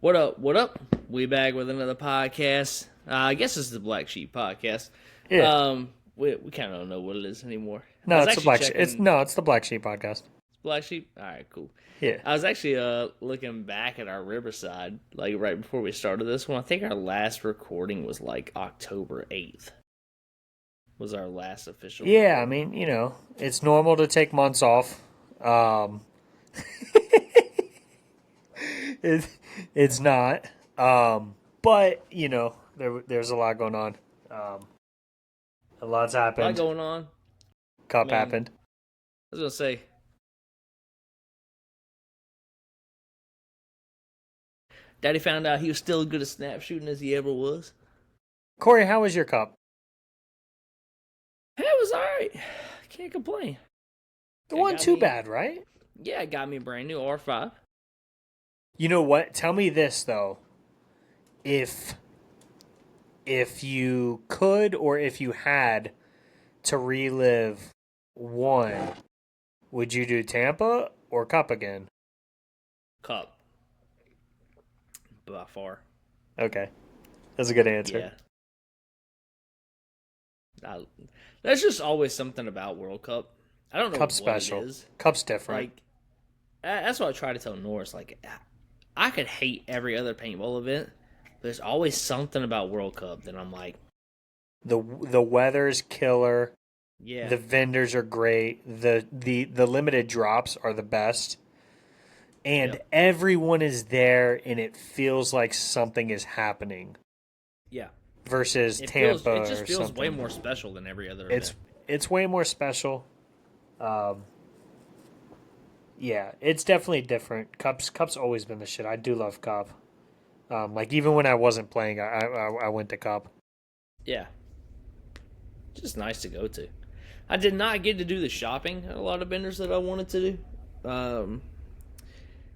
What up? What up? We back with another podcast. I guess it's the Black Sheep podcast. Yeah. We kind of don't know what it is anymore. I No, was it's the actually Black Sheep. It's checking no, it's the Black Sheep podcast. Black Sheep. All right, cool. Yeah. I was actually looking back at our Riverside, like right before we started this one. I think our last recording was like October 8th. Was our last official? Yeah, I recording. mean, it's normal to take months off. Um it, it's not. But, there's a lot going on. A lot's A lot happened. going on. I Cup mean, happened. I was gonna say, Daddy found out he was still as good at snap shooting as he ever was. Corey, how was your cup? Hey, it was alright. Can't complain. It It wasn't got too me. bad, right? Yeah, it got me a brand new R5. You know what? Tell me this though. If you could or if you had to relive one, would you do Tampa or Cup again? Cup by far. Okay. That's a good answer. Yeah. I, there's just always something about World Cup. I don't know Cup's what it special. is. Cup's different. Like, that's what I try to tell Norris. Like, I could hate every other paintball event, but there's always something about World Cup that I'm like, The weather's killer. yeah, The vendors are great. The limited drops are the best. And yep, everyone is there and it feels like something is happening yeah. versus It Tampa just or feels way something. more special than every other It's event. it's way more special. Um yeah, it's definitely different. Cup's always been the shit. I do love Cup. Like even when I wasn't playing, I went to Cup. Yeah, just nice to go to. I did not get to do the shopping at a lot of vendors that I wanted to do.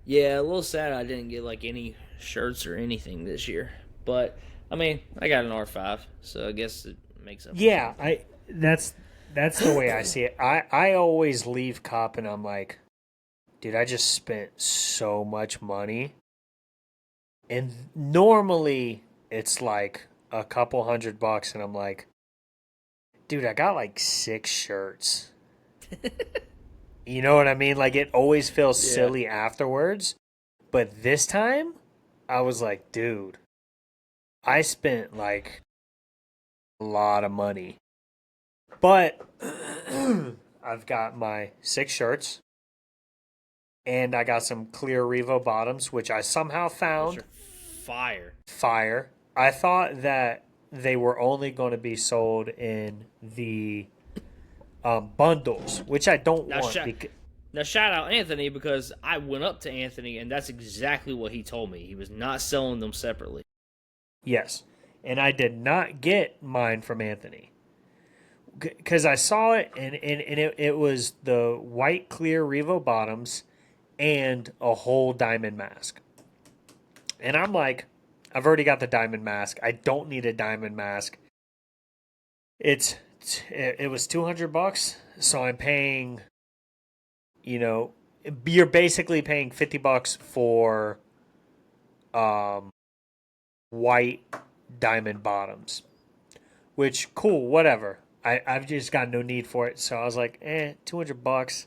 Yeah, a little sad I didn't get like any shirts or anything this year. But I mean, I got an R5, so I guess it makes up for Yeah, something. I that's the way I see it. I always leave Cup and I'm like, dude, I just spent so much money. And normally it's like a couple $100 and I'm like, dude, I got like 6 shirts. You know what I mean? Like it always feels Yeah, silly afterwards. But this time, I was like, dude, I spent like a lot of money. But I've got my 6 shirts and I got some clear Revo bottoms, which I somehow which found are fire. fire. I thought that they were only going to be sold in the bundles, which I don't Now, want because now shout out Anthony because I went up to Anthony and that's exactly what he told me. He was not selling them separately. yes, and I did not get mine from Anthony because I saw it and it was the white clear Revo bottoms and a whole diamond mask, and I'm like, I've already got the diamond mask. I don't need a diamond mask. It's it was $200, so I'm paying. You know, you're basically paying $50 for um white diamond bottoms, which cool, whatever. I've just got no need for it, so I was like, $200,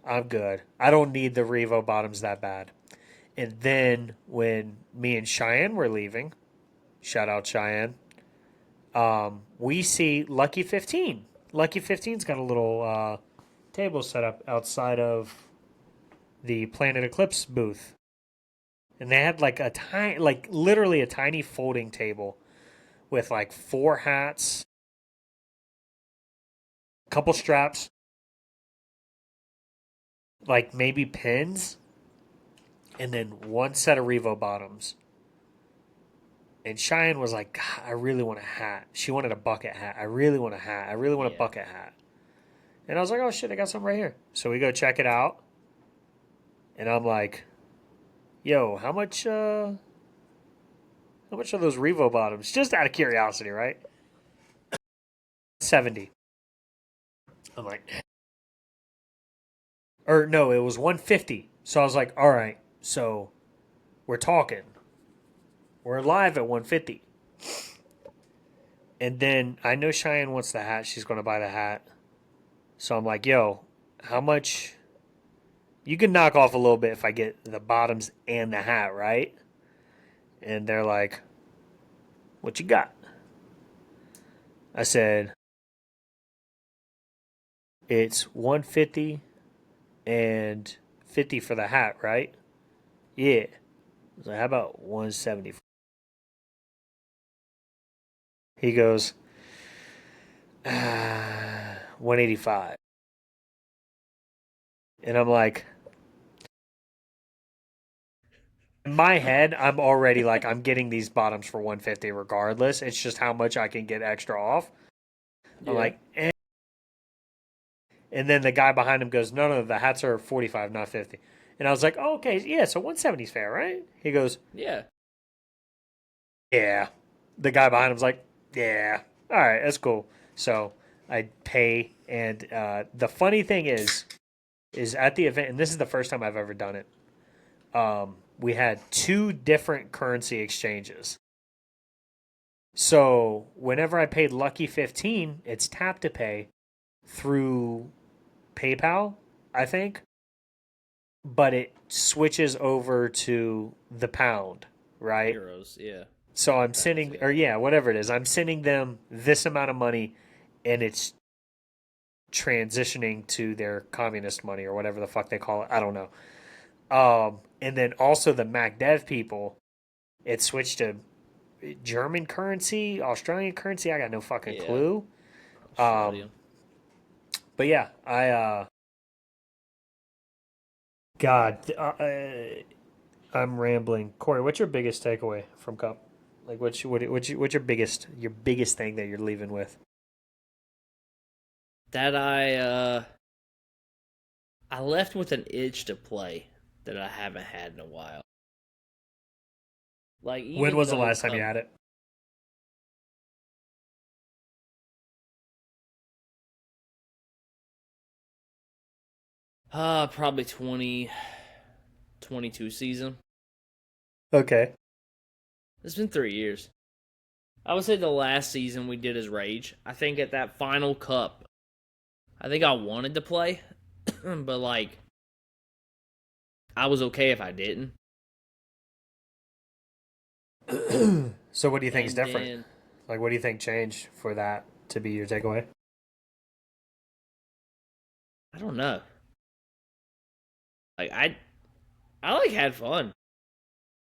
I'm good. I don't need the Revo bottoms that bad. And then when me and Cheyenne were leaving, shout out Cheyenne, we see Lucky 15. Lucky 15's got a little table set up outside of the Planet Eclipse booth. And they had like a tiny, like literally a tiny folding table with like 4 hats, a couple straps, like maybe pins, and then one set of Revo bottoms. And Cheyenne was like, God, I really want a hat. She wanted a bucket hat. I really want a hat. I really want a Yeah. bucket hat. And I was like, oh shit, I got some right here. So we go check it out. And I'm like, yo, how much are those Revo bottoms? Just out of curiosity, right? 70. I'm like, or no, it was 150. So I was like, all right, so we're talking. We're live at 150. And then I know Cheyenne wants the hat. She's going to buy the hat. So I'm like, yo, how much? You can knock off a little bit if I get the bottoms and the hat, right? And they're like, what you got? I said, it's 150 and 50 for the hat, right? Yeah. So how about 170? He goes, 185. And I'm like, in my head, I'm already like, I'm getting these bottoms for 150 regardless. It's just how much I can get extra off. I'm Yeah. like, eh. And then the guy behind him goes, no, the hats are 45, not 50. And I was like, oh, okay, yeah, so 170 is fair, right? He goes, Yeah. yeah. The guy behind him's like, yeah, all right, that's cool. So I pay, and the funny thing is at the event, and this is the first time I've ever done it. We had two different currency exchanges. So whenever I paid Lucky 15, it's tap to pay through PayPal, I think, but it switches over to the pound, right? Euros. Yeah. So I'm Pounds. sending, Yeah. or yeah, whatever it is, I'm sending them this amount of money, and it's transitioning to their communist money or whatever the fuck they call it. I don't know. And then also the MacDev people, it switched to German currency, Australian currency. I got no fucking Yeah. clue. Australia. But yeah, God, I'm rambling. Corey, what's your biggest takeaway from Cup? Like, what's your biggest thing that you're leaving with? That I left with an itch to play that I haven't had in a while. Like When even was the though last time you Cup, had it? probably 2022 season. Okay. It's been 3 years. I would say the last season we did is Rage. I think at that final Cup, I think I wanted to play, but like I was okay if I didn't. So what do you think is And different? then Like, what do you think changed for that to be your takeaway? I don't know. Like I like had fun.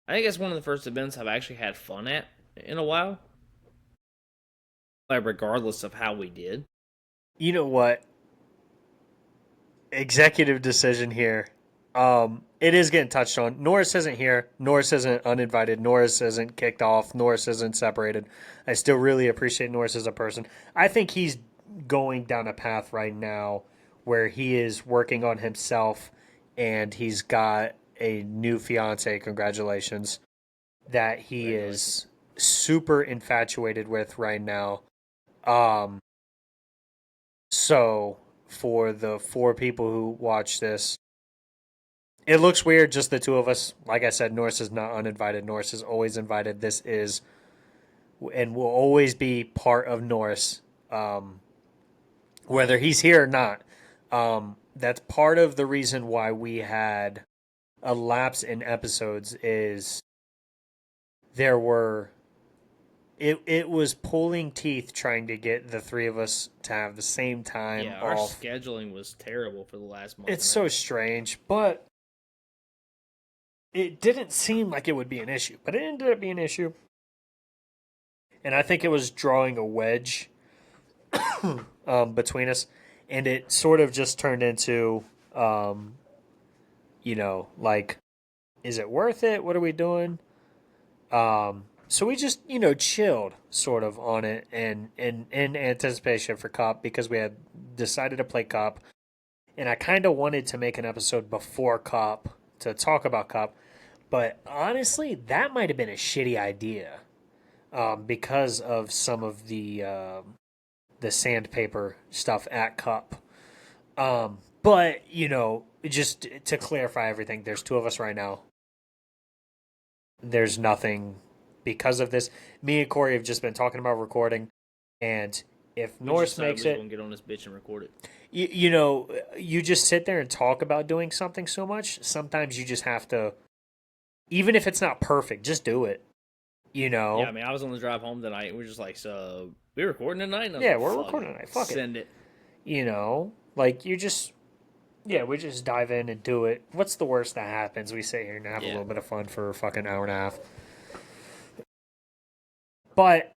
I think it's one of the first events I've actually had fun at in a while. Like regardless of how we did. You know what? Executive decision here. It is getting touched on. Norris isn't here. Norris isn't uninvited. Norris isn't kicked off. Norris isn't separated. I still really appreciate Norris as a person. I think he's going down a path right now where he is working on himself, and he's got a new fiance. Congratulations. That he Congratulations. is super infatuated with right now. Um, so for the four people who watch this, it looks weird, just the two of us. Like I said, Norris is not uninvited. Norris is always invited. This is and will always be part of Norris, whether he's here or not. That's part of the reason why we had a lapse in episodes is there were it was pulling teeth trying to get the three of us to have the same time Yeah, our off. scheduling was terrible for the last month It's and a so half. strange, but it didn't seem like it would be an issue, but it ended up being an issue. And I think it was drawing a wedge between us, and it sort of just turned into, um, like, is it worth it? What are we doing? So we just, chilled sort of on it and in anticipation for Cup because we had decided to play Cup, and I kind of wanted to make an episode before Cup to talk about Cup, but honestly, that might have been a shitty idea because of some of the sandpaper stuff at Cup. But just to clarify everything, there's two of us right now. There's nothing. because of this. Me and Corey have just been talking about recording, and if We just Norris decided makes we was it, gonna get on this bitch and record it. you know, you just sit there and talk about doing something so much. Sometimes you just have to, even if it's not perfect, just do it. You Yeah, I know? mean, I was on the drive home tonight, and we are just like, so we recording tonight? And I was Yeah, like, we're fuck recording it, tonight. Fuck it. send it. You know, like you just, yeah, we just dive in and do it. What's the worst that happens? We sit here and have a Yeah, little bit of fun for a fucking hour and a half. But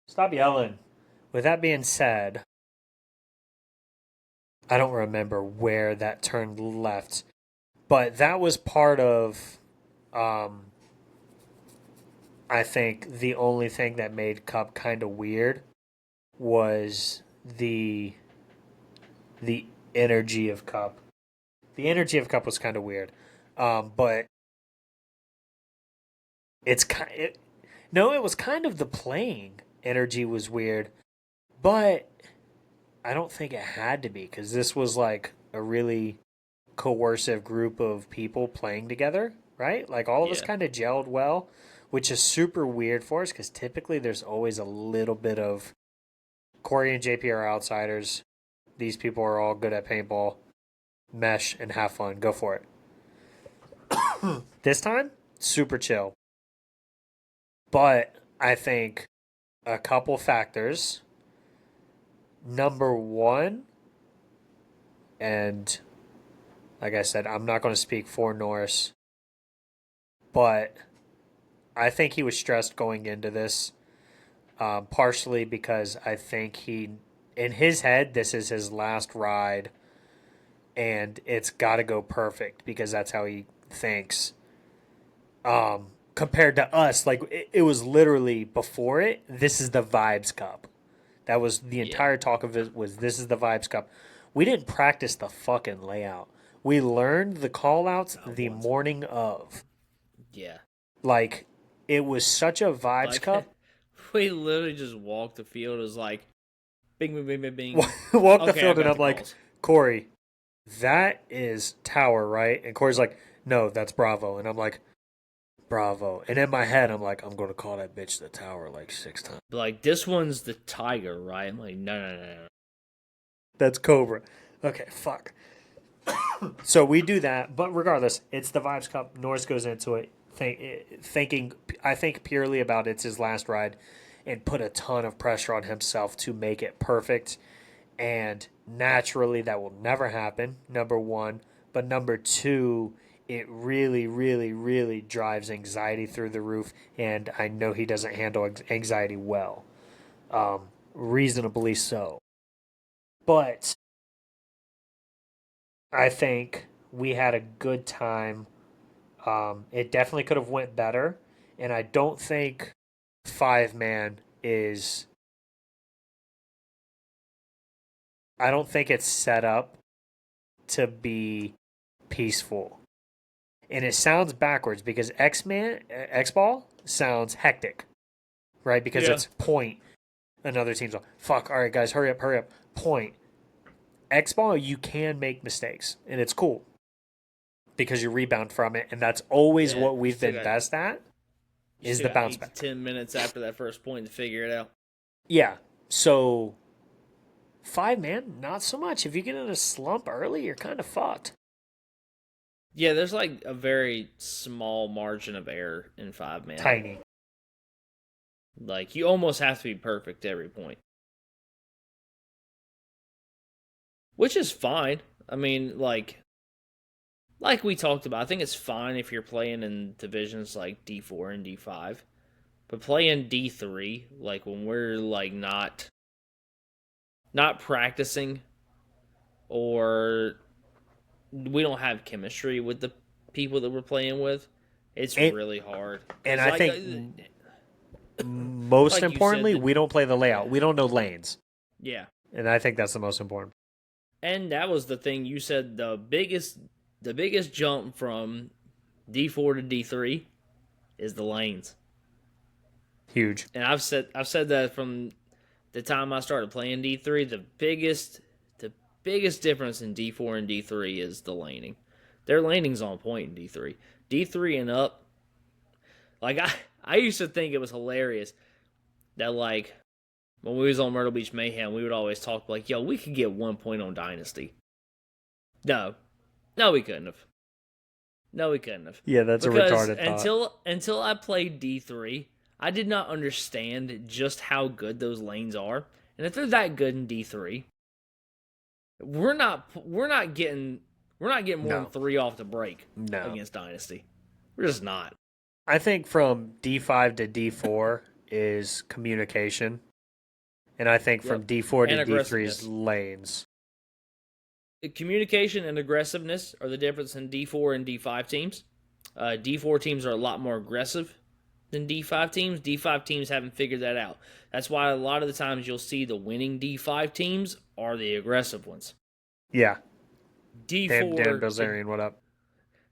stop yelling. With that being said, I don't remember where that turned left, but that was part of, um, I think the only thing that made Cup kind of weird was the energy of Cup. The energy of Cup was kind of weird, but it's kind. No, it was kind of the playing energy was weird, but I don't think it had to be because this was like a really coercive group of people playing together, right? Like all of us yeah, kind of gelled well, which is super weird for us because typically there's always a little bit of Corey and JP are outsiders. These people are all good at paintball. Mesh and have fun. Go for it. This time, super chill. But I think a couple factors. Number one, and like I said, I'm not going to speak for Norris, but I think he was stressed going into this, partially because I think in his head, this is his last ride, and it's got to go perfect because that's how he thinks. Compared to us, like it was literally before it. This is the Vibes Cup. That was the yeah. entire talk of it. Was this is the Vibes Cup? We didn't practice the fucking layout. We learned the call outs Not the once. morning of. Yeah, Like it was such a Vibes like Cup. we literally just walked the field. It was like, bing, bing, bing, bing, bing. Walk the Okay, I field and got I'm the like, calls. Corey, that is Tower, right? And Corey's like, no, that's Bravo. And I'm like, Bravo. And in my head, I'm like, I'm going to call that bitch the Tower like 6 times. But like, this one's the tiger, right? I'm like, no, no, no, no. That's Cobra. Okay, fuck. So we do that, but regardless, it's the Vibes Cup. Norris goes into it thinking, I think, purely about it's his last ride and put a ton of pressure on himself to make it perfect. And naturally, that will never happen, number one. But number two, it really, really, really drives anxiety through the roof. And I know he doesn't handle anxiety well, reasonably so. But I think we had a good time. It definitely could have went better, and I don't think 5 man is. I don't think it's set up to be peaceful, and it sounds backwards because X ball sounds hectic, right? Because Yeah, it's point. Another team's like, fuck. All right, guys, hurry up. Point. X ball, you can make mistakes, and it's cool because you rebound from it, and that's always yeah. what we've been best at You is still the got bounce 8 to 10 minutes after that first point to figure it out. Yeah. So 5 man, not so much. If you get in a slump early, you're kind of fucked. Yeah, there's like a very small margin of error in 5 man. Tiny. Like you almost have to be perfect every point, which is fine. I mean, like we talked about, I think it's fine if you're playing in divisions like D4 and D5. But playing D3, like when we're like not practicing or we don't have chemistry with the people that we're playing with, it's And, really hard. and Cuz I think most like you said importantly, that we don't play the yeah. layout. We don't know lanes. Yeah. And I think that's the most important. And that was the thing you said the biggest jump from D4 to D3 is the lanes. Huge. And I've said that from the time I started playing D3, the biggest difference in D4 and D3 is the laning. Their landing's on point in D3. D3 and up. Like I used to think it was hilarious that like when we was on Myrtle Beach Mayhem, we would always talk like, yo, we could get 1 point on Dynasty. No. No, we couldn't have. No, we couldn't have. Yeah, that's because a retarded thought. Until I played D3, I did not understand just how good those lanes are. And if they're that good in D3, we're not getting more than 3 off the break against Dynasty. We're just not. I think from D5 to D4 is communication. And I think from D4 to D3 is lanes. Communication and aggressiveness are the difference in D4 and D5 teams. D4 teams are a lot more aggressive than D5 teams. D5 teams haven't figured that out. That's why a lot of the times you'll see the winning D5 teams are the aggressive ones. Yeah. D4 Dan Bilzerian, what up?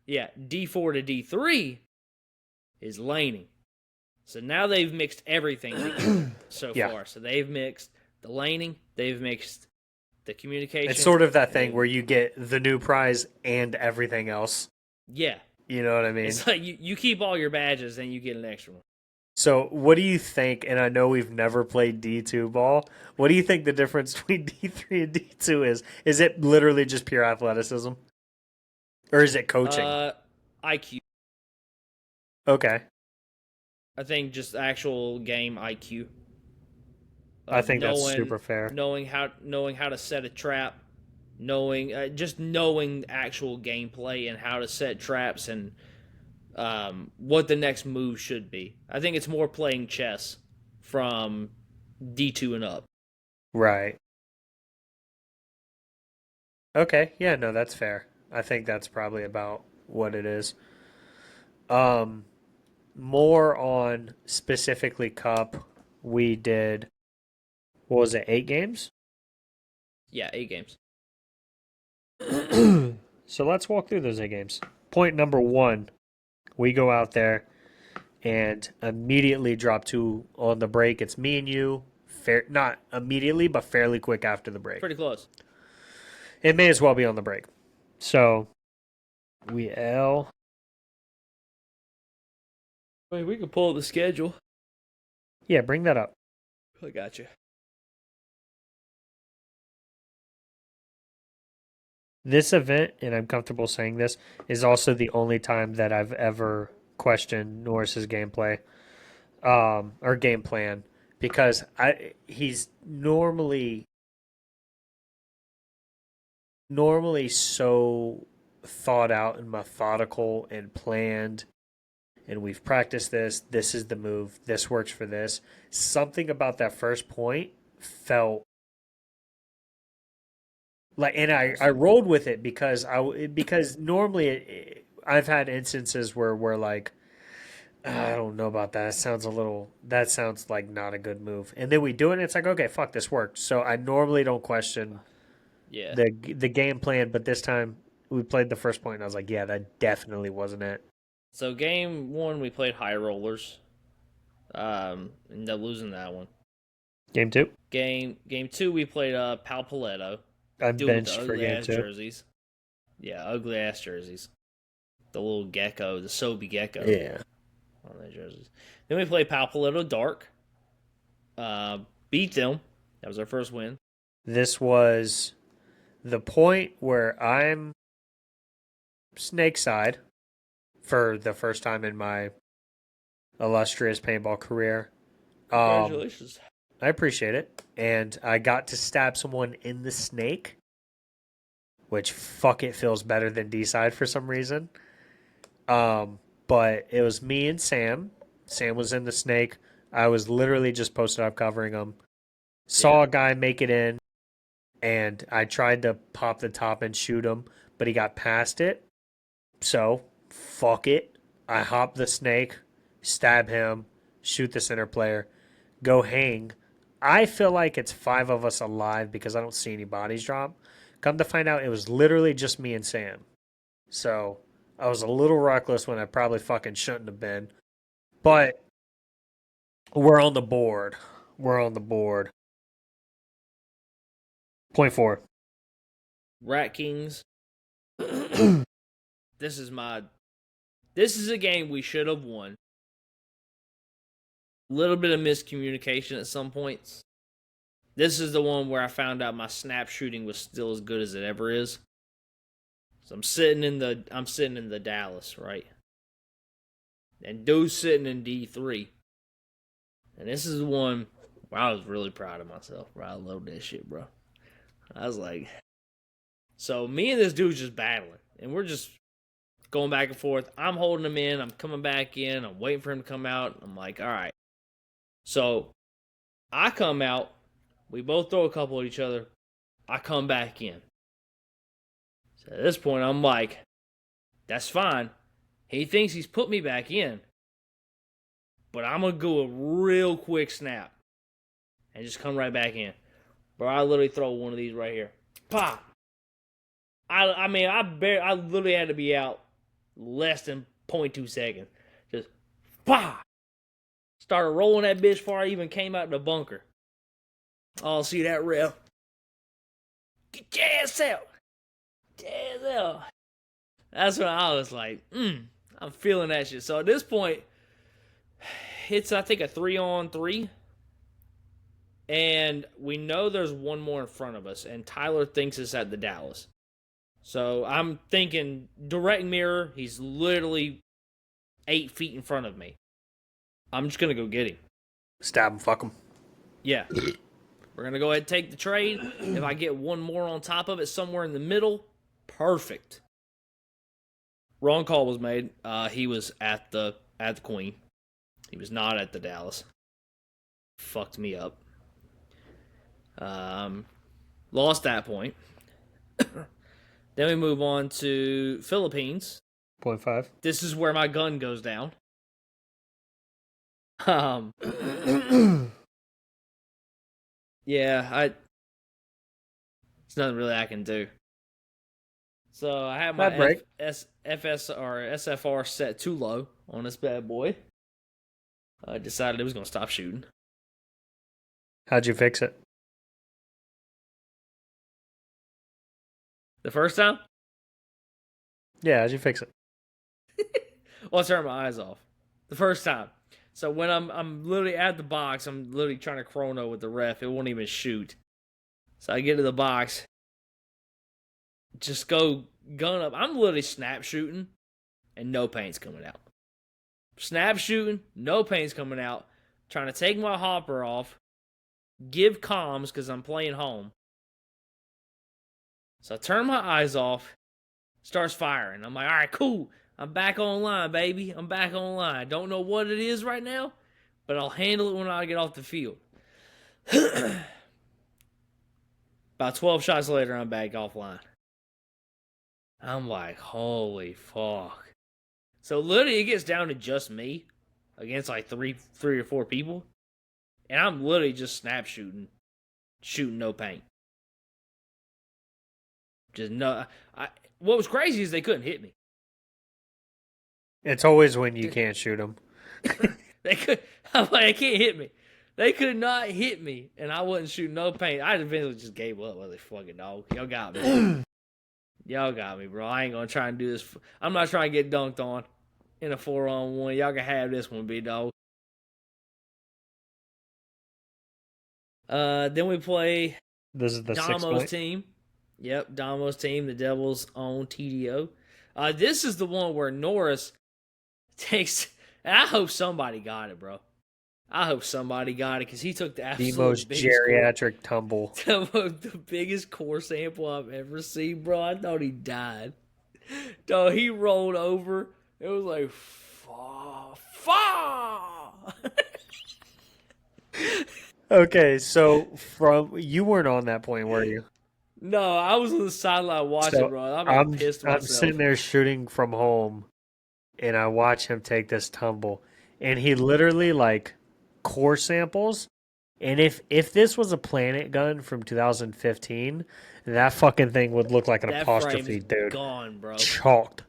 Yeah, D4 to D3 is laning. So now they've mixed everything together so far. So they've mixed the laning, they've mixed the communication. It's sort of that thing where you get the new prize and everything else. Yeah. You know what I mean? It's like you keep all your badges and you get an extra one. So what do you think, and I know we've never played D2 ball, what do you think the difference between D3 and D2 is? Is it literally just pure athleticism? Or is it coaching? IQ. Okay. I think just actual game IQ. I think that's super fair. Knowing how to set a trap, knowing actual gameplay and how to set traps and what the next move should be. I think it's more playing chess from D2 and up. Right. Okay, yeah, no, that's fair. I think that's probably about what it is. More on specifically Cup, we did, what was it, 8 games? Yeah, 8 games. So let's walk through those 8 games. Point number 1, we go out there and immediately drop 2 on the break. It's me and you, not immediately, but fairly quick after the break. Pretty close. It may as well be on the break. So we L. Wait, we can pull up the schedule. Yeah, bring that up. I got you. This event, and I'm comfortable saying this, is also the only time that I've ever questioned Norris's gameplay, or game plan, because he's normally so thought out and methodical and planned, and we've practiced this. This is the move. This works for this. Something about that first point felt like, and I rolled with it because normally I've had instances where we're like, I don't know about that. That sounds like not a good move. And then we do it and it's like, okay, fuck, this worked. So I normally don't question the game plan, but this time we played the first point and I was like, yeah, that definitely wasn't it. So game 1 we played high rollers. Ended up losing that one. Game 2? Game 2 we played Pal Paletto. I'm benched for game 2. Jerseys. Yeah, ugly ass jerseys. The little gecko, the Sobe gecko. Yeah. On their jerseys. Then we played Pal Paletto Dark. Beat them. That was our first win. This was the point where I'm snake side for the first time in my illustrious paintball career. Congratulations. I appreciate it. And I got to stab someone in the snake, which fuck it feels better than D-side for some reason. But it was me and Sam. Sam was in the snake. I was literally just posted up covering him. Saw a guy make it in, and I tried to pop the top and shoot him, but he got past it. So, fuck it. I hop the snake, stab him, shoot the center player, go hang. I feel like it's 5 of us alive because I don't see any bodies drop. Come to find out, it was literally just me and Sam. So, I was a little reckless when I probably fucking shouldn't have been. But, we're on the board. Point 4. Rat Kings. this is a game we should have won. A little bit of miscommunication at some points. This is the one where I found out my snap shooting was still as good as it ever is. So I'm sitting in the Dallas, right? And dude's sitting in D3. And this is the one where I was really proud of myself, bro. I love that shit, bro. I was like, so me and this dude's just battling. And we're just going back and forth. I'm holding him in. I'm coming back in. I'm waiting for him to come out. I'm like, all right. So I come out. We both throw a couple at each other. I come back in. So at this point, I'm like, that's fine. He thinks he's put me back in. But I'm going to go a real quick snap. And just come right back in. Bro, I literally throw one of these right here. Pop! I literally had to be out less than 0.2 seconds. Just, pop! Started rolling that bitch before I even came out the bunker. Oh, see that ref? Get your ass out! Get your ass out! That's when I was like, I'm feeling that shit. So at this point, it's, I think, a 3-on-3. And we know there's one more in front of us. And Tyler thinks it's at the Dallas. So I'm thinking direct mirror. He's literally 8 feet in front of me. I'm just going to go get him. Stab him, fuck him. Yeah. We're going to go ahead and take the trade. If I get one more on top of it somewhere in the middle, perfect. Wrong call was made. He was at the Queen. He was not at the Dallas. Fucked me up. Lost that point. Then we move on to Philippines. 0.5. This is where my gun goes down. Yeah, it's nothing really I can do. So I have my SFR set too low on this bad boy. I decided it was going to stop shooting. How'd you fix it? The first time? Yeah, how'd you fix it? Well, I turned my eyes off. The first time. So when I'm literally at the box, I'm literally trying to chrono with the ref. It won't even shoot. So I get to the box. Just go gun up. I'm literally snap shooting. And no paint's coming out. Snap shooting. No paint's coming out. Trying to take my hopper off. Give comms because I'm playing home. So I turn my eyes off. Starts firing. I'm like, all right, cool. I'm back online, baby. I'm back online. Don't know what it is right now, but I'll handle it when I get off the field. About 12 shots later, I'm back offline. I'm like, holy fuck. So literally, it gets down to just me against like three or four people. And I'm literally just snap shooting no paint. Just no. What was crazy is they couldn't hit me. It's always when you can't shoot them. They could. I'm like, they can't hit me. They could not hit me, and I wasn't shooting no paint. I eventually just gave up. I was like, fucking dog. Y'all got me. Y'all got me, bro. I ain't gonna try and do this. I'm not trying to get dunked on in a 4-on-1. Y'all can have this one, big dog. Then we play This is the Damo's team. Yep, Damo's team, the Devils' own TDO. This is the one where Norris takes... And I hope somebody got it, bro. I hope somebody got it because he took the most geriatric tumble. The biggest core sample I've ever seen, bro. I thought he died. Dog, he rolled over. It was like, Okay, so you weren't on that point, were you? No, I was on the sideline watching, bro. I'm pissed myself. I'm sitting there shooting from home, and I watch him take this tumble, and he literally like core samples. And if this was a Planet gun from 2015, that fucking thing would look like an apostrophe, dude. Gone, bro. Chopped,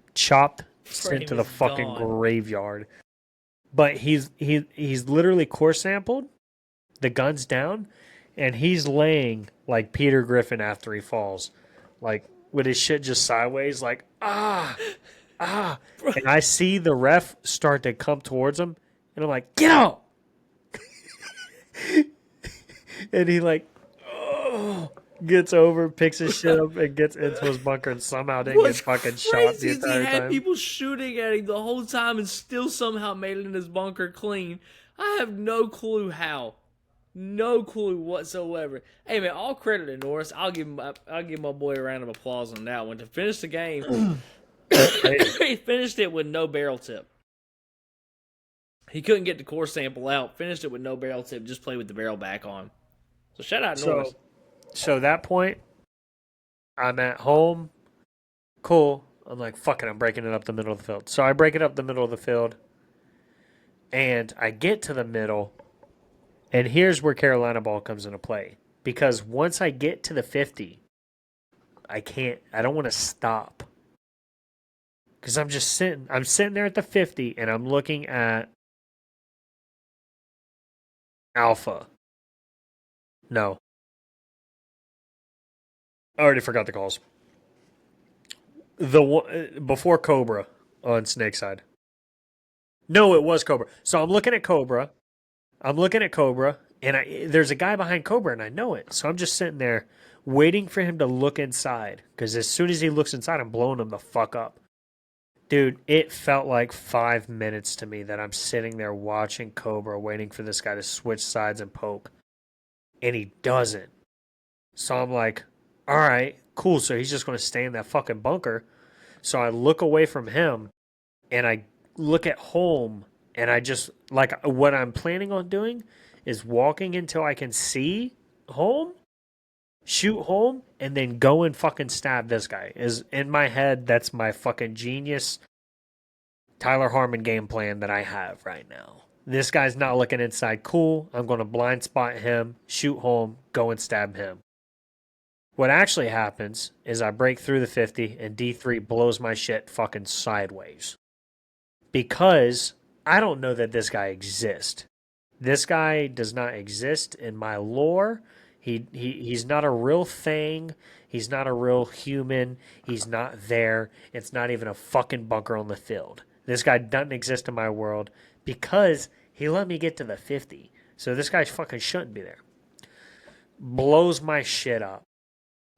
sent to the fucking graveyard. But he's literally core sampled. The gun's down, and he's laying like Peter Griffin after he falls, like with his shit just sideways, like And I see the ref start to come towards him, and I'm like, get out! And he like, oh, gets over, picks his shit up, and gets into his bunker, and somehow didn't get What's fucking shot the crazy is he entire had time. people shooting at him the whole time and still somehow made it in his bunker clean. I have no clue how. No clue whatsoever. Hey man, all credit to Norris. I'll give my boy a round of applause on that one. To finish the game, he finished it with no barrel tip. He couldn't get the core sample out. Finished it with no barrel tip. Just played with the barrel back on. So shout out Norris. So that point, I'm at home. Cool. I'm like, fuck it, I'm breaking it up the middle of the field. So I break it up the middle of the field. And I get to the middle. And here's where Carolina ball comes into play. Because once I get to the 50, I don't want to stop. Because I'm sitting there at the 50 and I'm looking at Alpha. No. I already forgot the calls. The one before Cobra on Snakeside. No, it was Cobra. So I'm looking at Cobra. And there's a guy behind Cobra, and I know it. So I'm just sitting there waiting for him to look inside. Because as soon as he looks inside, I'm blowing him the fuck up. Dude, it felt like 5 minutes to me that I'm sitting there watching Cobra, waiting for this guy to switch sides and poke. And he doesn't. So I'm like, all right, cool. So he's just going to stay in that fucking bunker. So I look away from him, and I look at home, and I just, like, what I'm planning on doing is walking until I can see home, shoot home, and then go and fucking stab this guy. Is in my head, that's my fucking genius Tyler Harmon game plan that I have right now. This guy's not looking inside. Cool. I'm going to blind spot him, shoot home, go and stab him. What actually happens is I break through the 50 and D3 blows my shit fucking sideways. Because I don't know that this guy exists. This guy does not exist in my lore. He's not a real thing. He's not a real human. He's not there. It's not even a fucking bunker on the field. This guy doesn't exist in my world because he let me get to the 50. So this guy fucking shouldn't be there. Blows my shit up.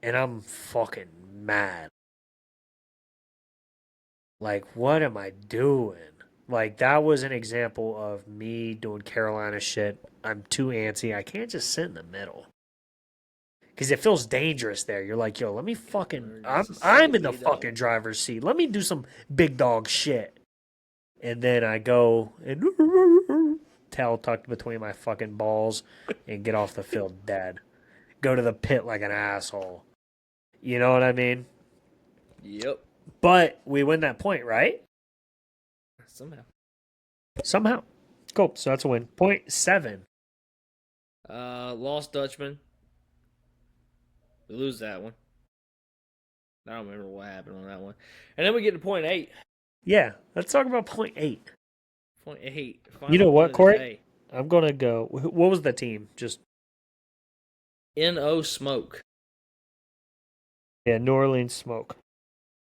And I'm fucking mad. Like, what am I doing? Like, that was an example of me doing Carolina shit. I'm too antsy. I can't just sit in the middle. Because it feels dangerous there. You're like, yo, let me fucking... I'm in the fucking driver's seat. Let me do some big dog shit. And then I go and... tail tucked between my fucking balls and get off the field dead. Go to the pit like an asshole. You know what I mean? Yep. But we win that point, right? Somehow. Cool. So that's a win. 0.7. Lost Dutchman. We lose that one. I don't remember what happened on that one. And then we get to 0.8. Yeah. Let's talk about 0.8. 0.8. You know what, Corey? I'm going to go. What was the team? Just. N.O. Smoke. Yeah, New Orleans Smoke.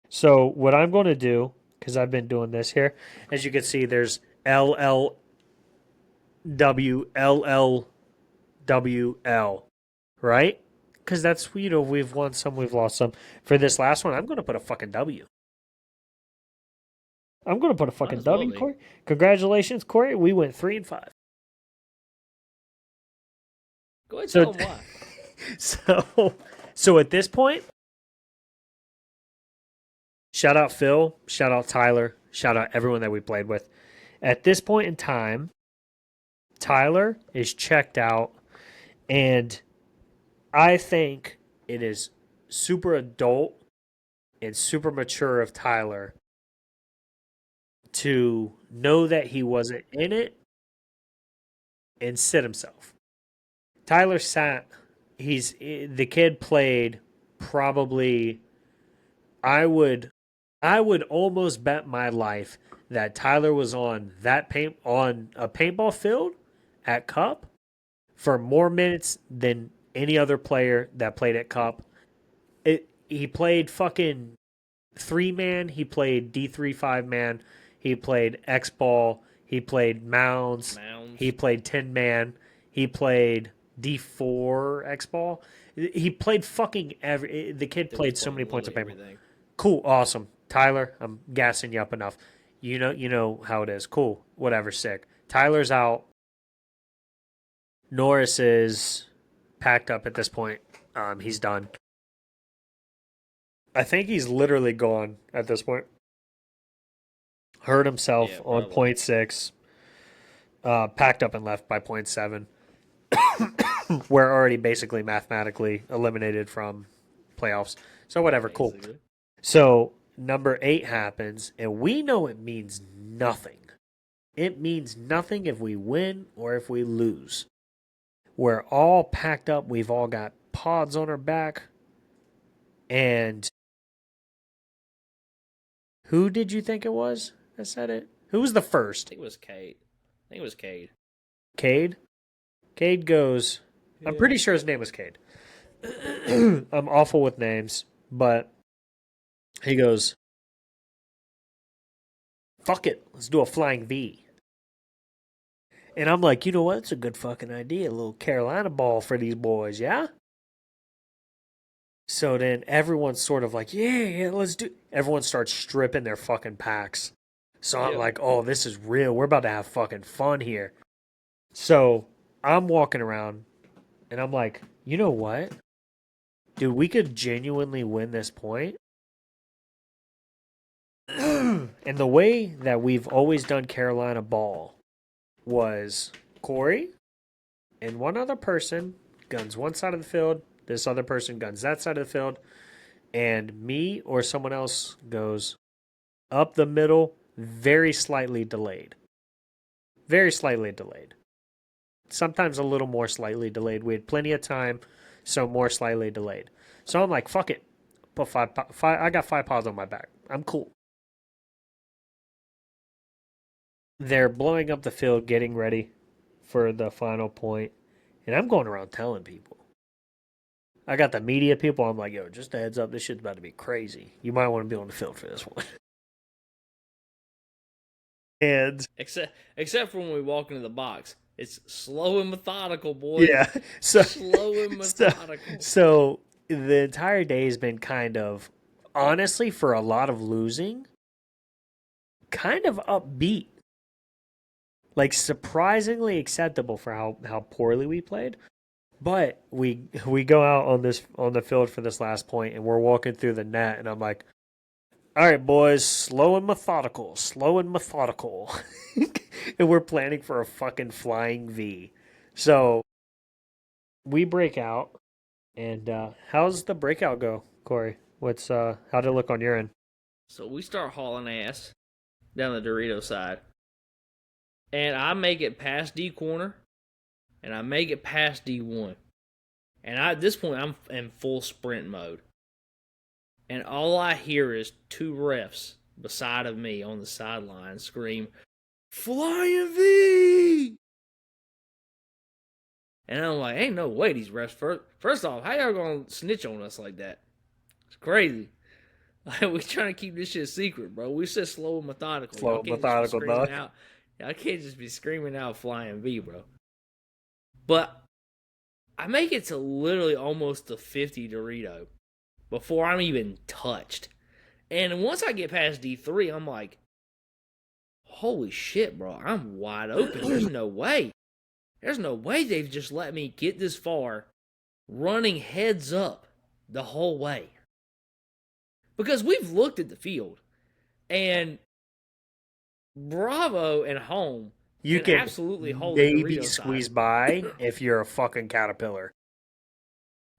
So what I'm going to do, because I've been doing this here, as you can see, there's LLW, LLWL, right? Because that's, we've won some, we've lost some. For this last one, I'm going to put a fucking W. I'm going to put a fucking W, Corey. Congratulations, Corey. We went 3-5. Go ahead and tell them why. So at this point, shout out Phil, shout out Tyler, shout out everyone that we played with. At this point in time, Tyler is checked out, and I think it is super adult and super mature of Tyler to know that he wasn't in it and sit himself. Tyler sat. The kid played probably. I would almost bet my life that Tyler was on a paintball field at Cup for more minutes than any other player that played at Cup. He played fucking 3-man. He played D3 5-man. He played X ball. He played mounds. He Mounds. played 10-man. He played D4 X ball. He played fucking every. The kid There was played so playing many points of literally paper. everything. Cool, awesome, Tyler. I'm gassing you up enough. You know how it is. Cool, whatever. Sick. Tyler's out. Norris is packed up at this point. He's done. I think he's literally gone at this point. Hurt himself Yeah, on probably. point 0.6. Packed up and left by point 0.7. We're already basically mathematically eliminated from playoffs. So whatever, cool. Basically. So number 8 happens, and we know it means nothing. It means nothing if we win or if we lose. We're all packed up. We've all got pods on our back. And who did you think it was that said it? Who was the I first? think it was Cade. I think it was Cade. Cade? Cade goes, I'm Yeah. pretty sure his name was Cade. I'm awful with names, but he goes, fuck it, let's do a flying V. And I'm like, you know what? It's a good fucking idea. A little Carolina ball for these boys, yeah? So then everyone's sort of like, yeah, let's do. Everyone starts stripping their fucking packs. So I'm Yep. like, oh, this is real. We're about to have fucking fun here. So I'm walking around and I'm like, you know what? Dude, we could genuinely win this point. And the way that we've always done Carolina ball was Corey and one other person guns one side of the field, this other person guns that side of the field, and me or someone else goes up the middle, very slightly delayed. Very slightly delayed. Sometimes a little more slightly delayed. We had plenty of time, so more slightly delayed. So I'm like, fuck it. Put five. I got 5 pods on my back. I'm cool. They're blowing up the field, getting ready for the final point, and I'm going around telling people. I got the media people. I'm like, yo, just a heads up, this shit's about to be crazy. You might want to be on the field for this one. And Except for when we walk into the box. It's slow and methodical, boys. yeah, so Slow and so, methodical. so the entire day has been kind of, honestly, for a lot of losing, kind of upbeat. Like surprisingly acceptable for how poorly we played. But we go out on the field for this last point, and we're walking through the net, and I'm like, all right, boys, slow and methodical, slow and methodical. And we're planning for a fucking flying V. So we break out, and how's the breakout go, Corey? What's how'd it look on your end? So we start hauling ass down the Dorito side. And I make it past D corner. And I make it past D1. And at this point, I'm in full sprint mode. And all I hear is 2 refs beside of me on the sideline scream, Flying V! And I'm like, ain't no way these refs. First off, how y'all gonna snitch on us like that? It's crazy. Like, we trying to keep this shit secret, bro. We said slow and methodical. Slow Y'all and can't just be methodical, screaming dog. out. Y'all can't just be screaming out Flying V, bro. But I make it to literally almost the 50 Dorito before I'm even touched. And once I get past D3, I'm like, holy shit, bro. I'm wide open. There's no way. There's no way they've just let me get this far running heads up the whole way. Because we've looked at the field, and Bravo and Home You can can absolutely hold the maybe Dorito squeeze side. by if you're a fucking caterpillar.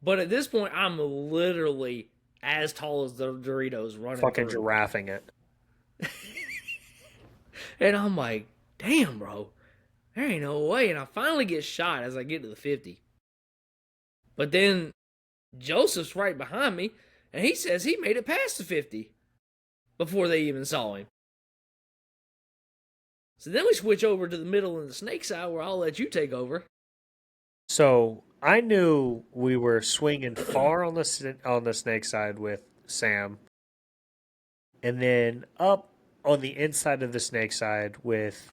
But at this point, I'm literally as tall as the Doritos running Fucking through. giraffing it. And I'm like, damn, bro, there ain't no way. And I finally get shot as I get to the 50. But then Joseph's right behind me, and he says he made it past the 50 before they even saw him. So then we switch over to the middle and the snake side where I'll let you take over. So I knew we were swinging far on the snake side with Sam, and then up on the inside of the snake side with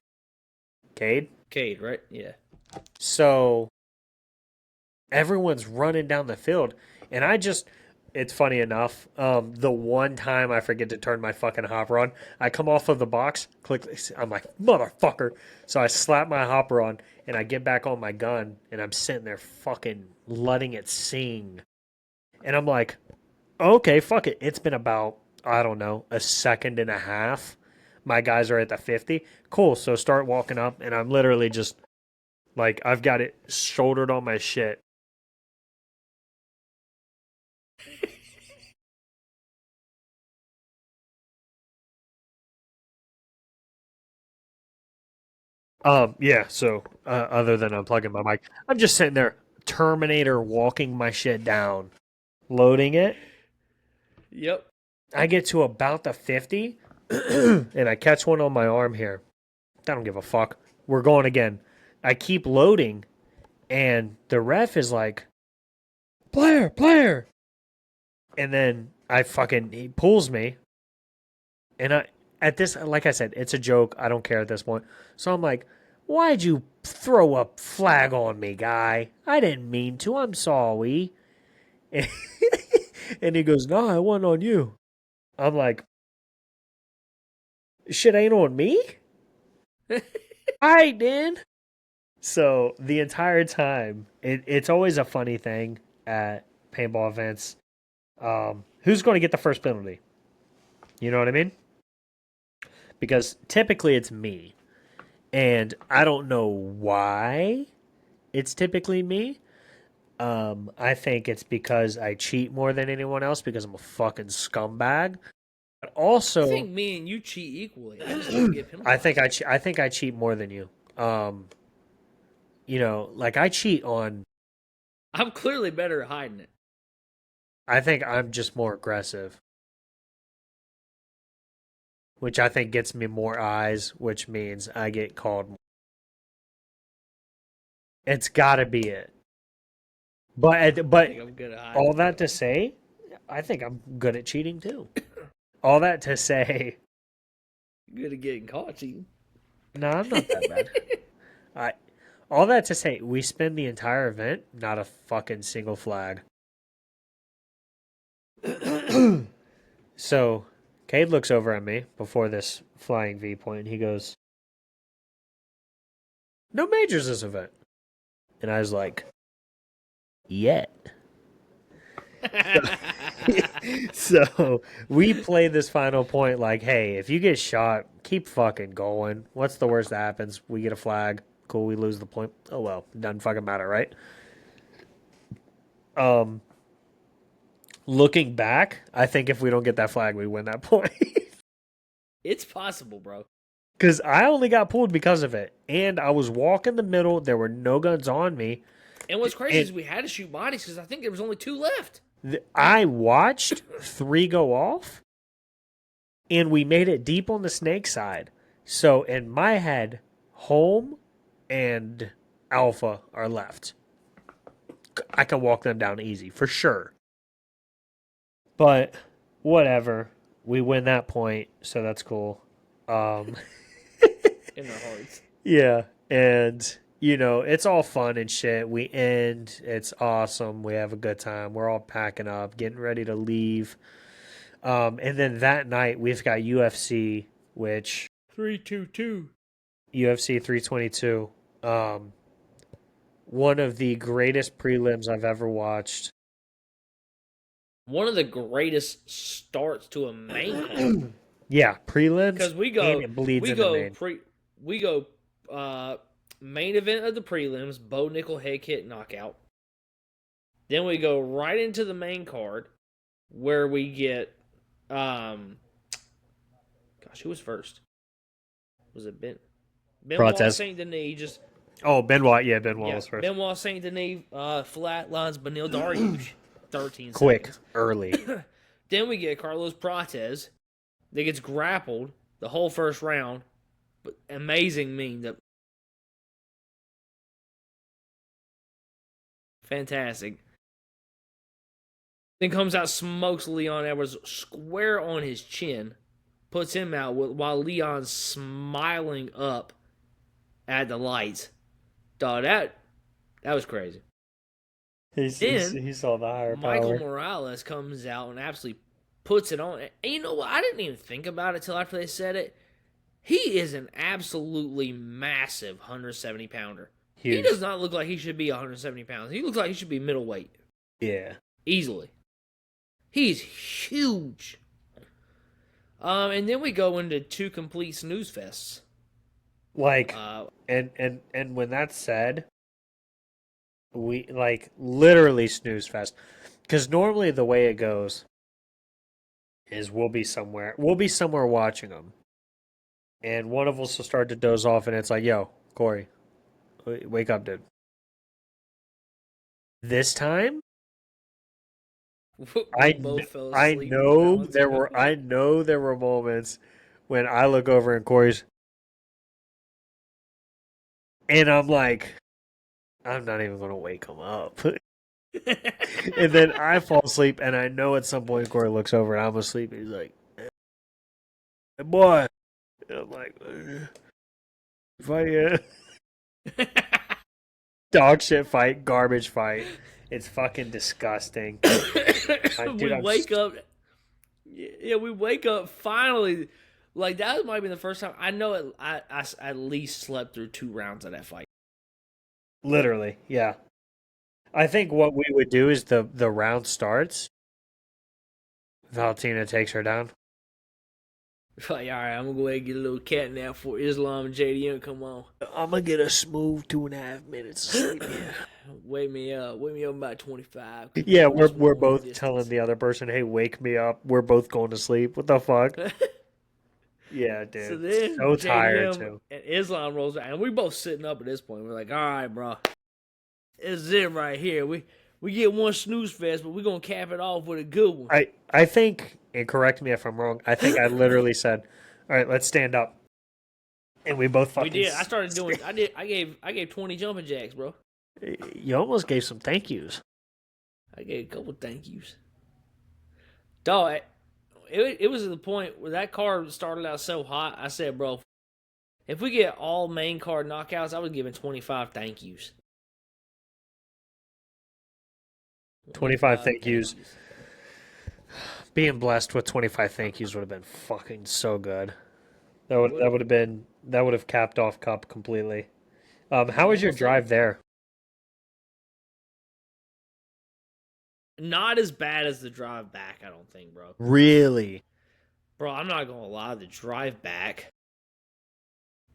Cade. Cade, right? Yeah. So everyone's running down the field, and it's funny enough. The one time I forget to turn my fucking hopper on, I come off of the box, click. I'm like motherfucker. So I slap my hopper on, and I get back on my gun, and I'm sitting there fucking letting it sing, and I'm like, okay, fuck it. It's been about, I don't know, a second and a half. My guys are at the 50. Cool. So start walking up, and I'm literally just like, I've got it shouldered on my shit. Yeah. So, other than unplugging my mic, I'm just sitting there, Terminator walking my shit down, loading it. Yep. I get to about the 50, and I catch one on my arm here. I don't give a fuck. We're going again. I keep loading, and the ref is like, player, player. And then he pulls me, and at this, like I said, it's a joke. I don't care at this point. So I'm like, why'd you throw a flag on me, guy? I didn't mean to. I'm sorry. And, and he goes, no, it wasn't on you. I'm like, shit ain't on me? I did. So the entire time, it's always a funny thing at paintball events. Who's going to get the first penalty? You know what I mean? Because typically it's me. And I don't know why it's typically me. I think it's because I cheat more than anyone else because I'm a fucking scumbag. But I also, think me and you cheat equally. I just don't get penalized. I think I cheat more than you. Um, like I cheat on. I'm clearly better at hiding it. I think I'm just more aggressive, which I think gets me more eyes, which means I get called more. It's got to be it. I But think I'm good at hiding all it that though. to say, I think I'm good at cheating too. All that to say, Good at getting caught cheating. no, I'm not that bad. I all that to say, we spend the entire event not a fucking single flag. So, Cade looks over at me before this flying V point and he goes, "No majors this event." And I was like, "Yet." So we play this final point like, hey, if you get shot, keep fucking going. What's the worst that happens? We get a flag. Cool, we lose the point. Oh well, doesn't fucking matter, right? Um, Looking back, I think if we don't get that flag, we win that point. It's possible, bro. Because I only got pulled because of it, and I was walking the middle. There were no guns on me, And what's crazy and is we had to shoot bodies because I think there was only two left. I watched three go off, and we made it deep on the snake side. So in my head, home and alpha are left. I can walk them down easy for sure. But whatever, we win that point, so that's cool. Um, In their hearts. yeah, and it's all fun and shit. We end. It's awesome. We have a good time. We're all packing up, getting ready to leave. And then that night we've got UFC, which 3-2-2. UFC 322. One of the greatest prelims I've ever watched. One of the greatest starts to a main card. Yeah, prelims, Because and it bleeds into main. we go main event of the prelims, Bo Nickel head kick knockout. Then we go right into the main card where we get who was first? Was it Benoit Protest. Saint Denis just Oh, Benoit. Yeah, Benoit was first. Benoit Saint Denis flatlines Benil Dariush 13 Quick, seconds. early. Then we get Carlos Prates that gets grappled the whole first round. But amazing meme that fantastic. Then comes out, smokes Leon Edwards square on his chin. puts him out while Leon's smiling up at the lights. Dog, that was crazy. He Then saw the higher Michael power. Morales comes out and absolutely puts it on. And you know what? I didn't even think about it till after they said it. He is an absolutely massive 170 pounder. Huge. He does not look like he should be 170 pounds. He looks like he should be middleweight. Yeah. Easily. He's huge. And then we go into 2 complete snooze fests. Like, and when that's said, we like literally snooze fest, because normally the way it goes is we'll be somewhere watching them, and one of us will start to doze off, and it's like, yo, Corey, wake up, dude. This time, I know there were moments when I look over and Corey's, and I'm like, I'm not even gonna wake him up. And then I fall asleep, and I know at some point Corey looks over and I'm asleep, and he's like, "Hey, boy," and I'm like, "Fight, dog shit fight, garbage fight. It's fucking disgusting." We wake up. Yeah, we wake up finally. Like, that might be the first time. I know it, I at least slept through 2 rounds of that fight. Literally, yeah. I think what we would do is the round starts. Valentina takes her down. Like, all right, I'm gonna go ahead and get a little cat nap for Islam and JDM. Come on, I'm gonna get a smooth 2.5 minutes of sleep. wake me up about 25. Yeah, we're both telling the other person, "Hey, wake me up." We're both going to sleep. What the fuck? Yeah, dude. So then so tired too. And Islam rolls out, and we both sitting up at this point. We're like, all right, bro, it's it right here. We get one snooze fest, but we're gonna cap it off with a good one. I think, and correct me if I'm wrong, I think I literally said, "All right, let's stand up," and we both fucking. We did. I started doing. I gave 20 jumping jacks, bro. You almost gave some thank yous. I gave a couple thank yous. Dog, it was at the point where that card started out so hot. I said, bro, if we get all main card knockouts, I was giving 25 thank yous. 25 thank yous. Being blessed with 25 thank yous would have been fucking so good. That would have capped off Cup completely. How was your drive there? Not as bad as the drive back, I don't think, bro. Really? Bro, I'm not gonna lie, the drive back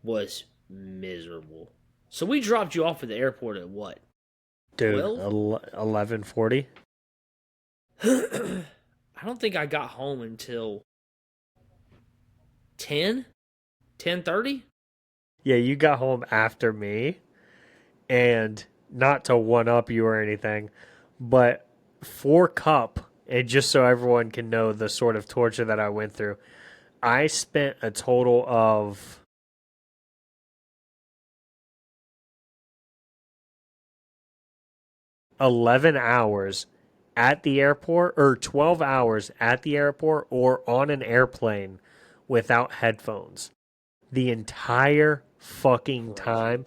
was miserable. So we dropped you off at the airport at what? Dude, 11:40? I don't think I got home until 10:30. Yeah, you got home after me, and not to one up you or anything, but for Cup, and just so everyone can know the sort of torture that I went through, I spent a total of 11 hours at the airport, or 12 hours at the airport or on an airplane without headphones. The entire fucking time.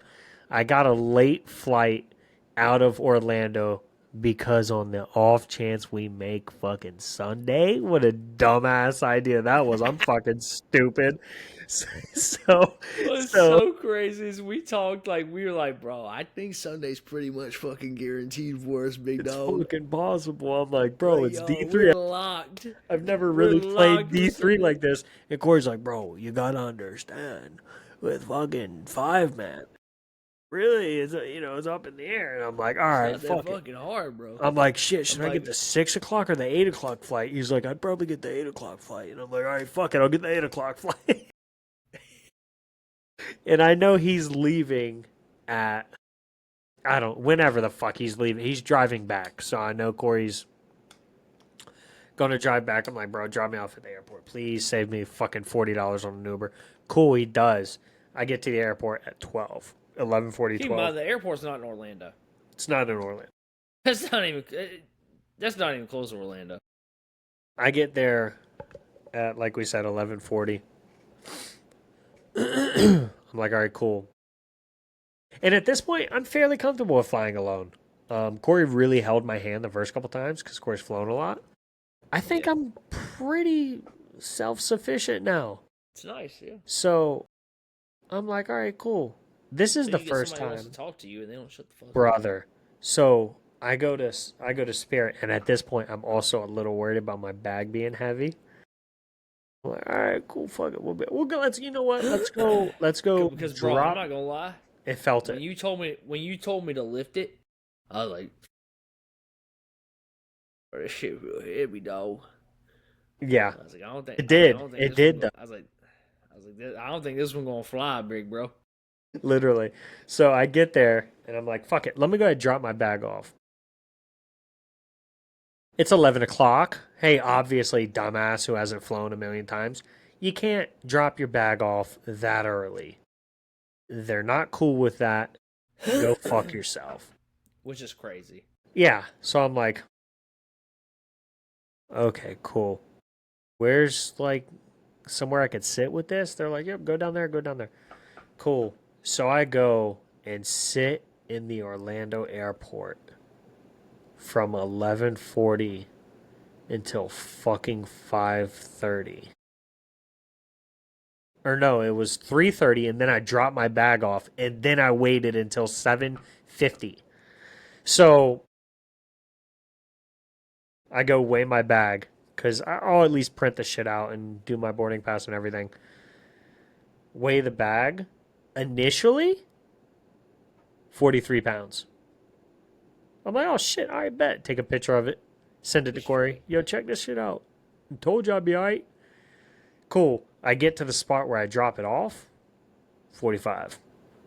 I got a late flight out of Orlando because on the off chance we make fucking Sunday. What a dumbass idea that was. I'm fucking stupid. What's so crazy is we talked like, we were like, bro, I think Sunday's pretty much fucking guaranteed for us, big dog. It's fucking possible. I'm like, bro, like, it's D3. D3. Locked. I've never really played D3 like this. And Corey's like, bro, you gotta understand, with fucking 5-man, really, it's up in the air. And I'm like, all right, fuck it. Fucking hard, bro. I'm like, shit, should I get the 6 o'clock or the 8 o'clock flight? He's like, I'd probably get the 8 o'clock flight. And I'm like, all right, fuck it, I'll get the 8 o'clock flight. And I know he's leaving at, whenever the fuck he's leaving. He's driving back. So I know Corey's going to drive back. I'm like, bro, drop me off at the airport. Please save me fucking $40 on an Uber. Cool, he does. I get to the airport at 12. 11:40, 12. The airport's not in Orlando. It's not in Orlando. That's not even close to Orlando. I get there at, like we said, 11:40. I'm like, all right, cool. And at this point, I'm fairly comfortable with flying alone. Corey really held my hand the first couple times because Corey's flown a lot. I think Yeah. I'm pretty self-sufficient now. It's nice, yeah. So I'm like, all right, cool. This is So the you get first somebody who wants time, to talk to you and they don't shut the fuck up. brother. So I go to Spirit, and at this point, I'm also a little worried about my bag being heavy. I'm like, all right, cool, fuck it, we'll go. You know what? Let's go. Because bro, I'm Drop. not gonna lie. It felt When it. you told me to lift it, I was like, "Oh, this shit real heavy, dog." Yeah, I was like, I don't think it did. I don't think It this did one though. I was like, I don't think this one gonna fly, big bro. Literally. So I get there, and I'm like, fuck it. Let me go ahead and drop my bag off. It's 11 o'clock. Hey, obviously, dumbass who hasn't flown a million times, you can't drop your bag off that early. They're not cool with that. Go fuck yourself. Which is crazy. Yeah. So I'm like, okay, cool. Where's like somewhere I could sit with this? They're like, yep, go down there, go down there. Cool. So I go and sit in the Orlando airport from 11:40 until fucking 5:30. Or no, it was 3:30, and then I dropped my bag off, and then I waited until 7:50. So I go weigh my bag because I'll at least print the shit out and do my boarding pass and everything. Weigh the bag. Initially, 43 pounds. I'm like, oh shit, I bet. Take a picture of it, send it to Corey. Yo, check this shit out. I told you I'd be alright. Cool. I get to the spot where I drop it off. 45.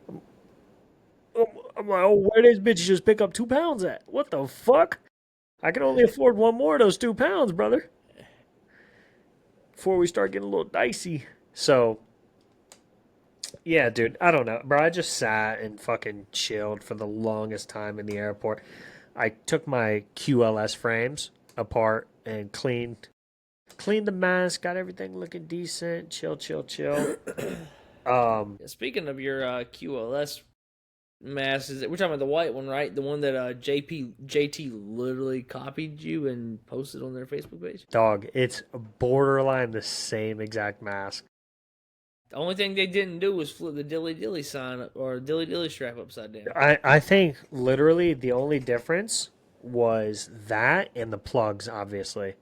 I'm like, oh, where these bitches just pick up 2 pounds at? What the fuck? I can only afford one more of those 2 pounds, brother. Before we start getting a little dicey. So, yeah, dude, I don't know, bro. I just sat and fucking chilled for the longest time in the airport. I took my QLS frames apart and cleaned the mask, got everything looking decent. Chill, chill, chill. Speaking of your QLS mask, we're talking about the white one, right? The one that JT literally copied you and posted on their Facebook page. Dog, it's borderline the same exact mask. The only thing they didn't do was flip the dilly dilly sign up or dilly dilly strap upside down. I think literally the only difference was that and the plugs, obviously.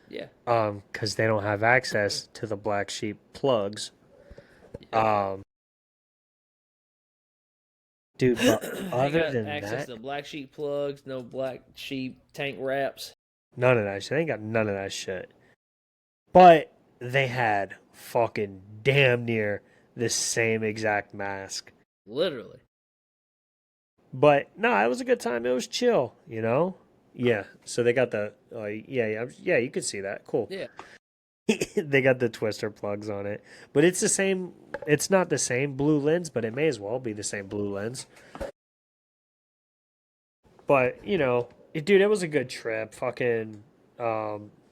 Yeah. Because they don't have access to the Black Sheep plugs. Dude, but other than access that, to black sheep plugs, no black sheep tank wraps. none of that shit. They ain't got none of that shit. But they had fucking damn near the same exact mask. Literally. But no, it was a good time. It was chill, you know? Yeah. So they got the yeah, you could see that. Cool. Yeah. They got the twister plugs on it. But it's the same, it's not the same blue lens, but it may as well be the same blue lens. But, you know, dude, it was a good trip. Fucking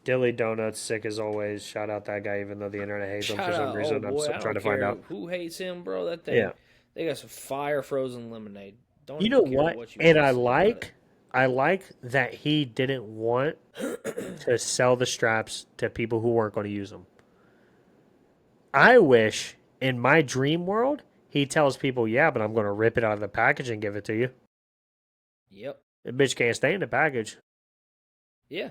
Dilly Donuts, sick as always. Shout out that guy, even though the internet hates him for some reason. Oh boy, I'm I trying don't to find care out. who hates him, bro. That thing, Yeah. they got some fire frozen lemonade. Don't You even know care what? what you And want to say about it. I like that he didn't want to sell the straps to people who weren't going to use them. I wish in my dream world he tells people, "Yeah, but I'm going to rip it out of the package and give it to you." Yep. The bitch can't stay in the package. Yeah.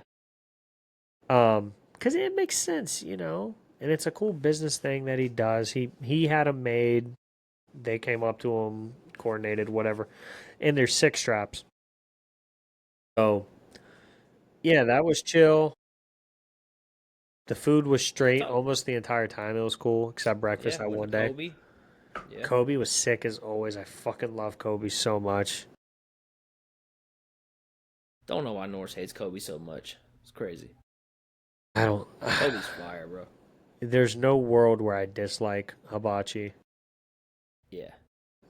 Because it makes sense, you know, and it's a cool business thing that he does. He had them made. They came up to him, coordinated, whatever, and there's 6 straps. So yeah, that was chill. The food was straight almost the entire time. It was cool, except breakfast that one day. Kobe. Yeah. Kobe was sick as always. I fucking love Kobe so much. Don't know why Norris hates Kobe so much. It's crazy. I don't. Kobe's fire, bro. There's no world where I dislike hibachi. Yeah.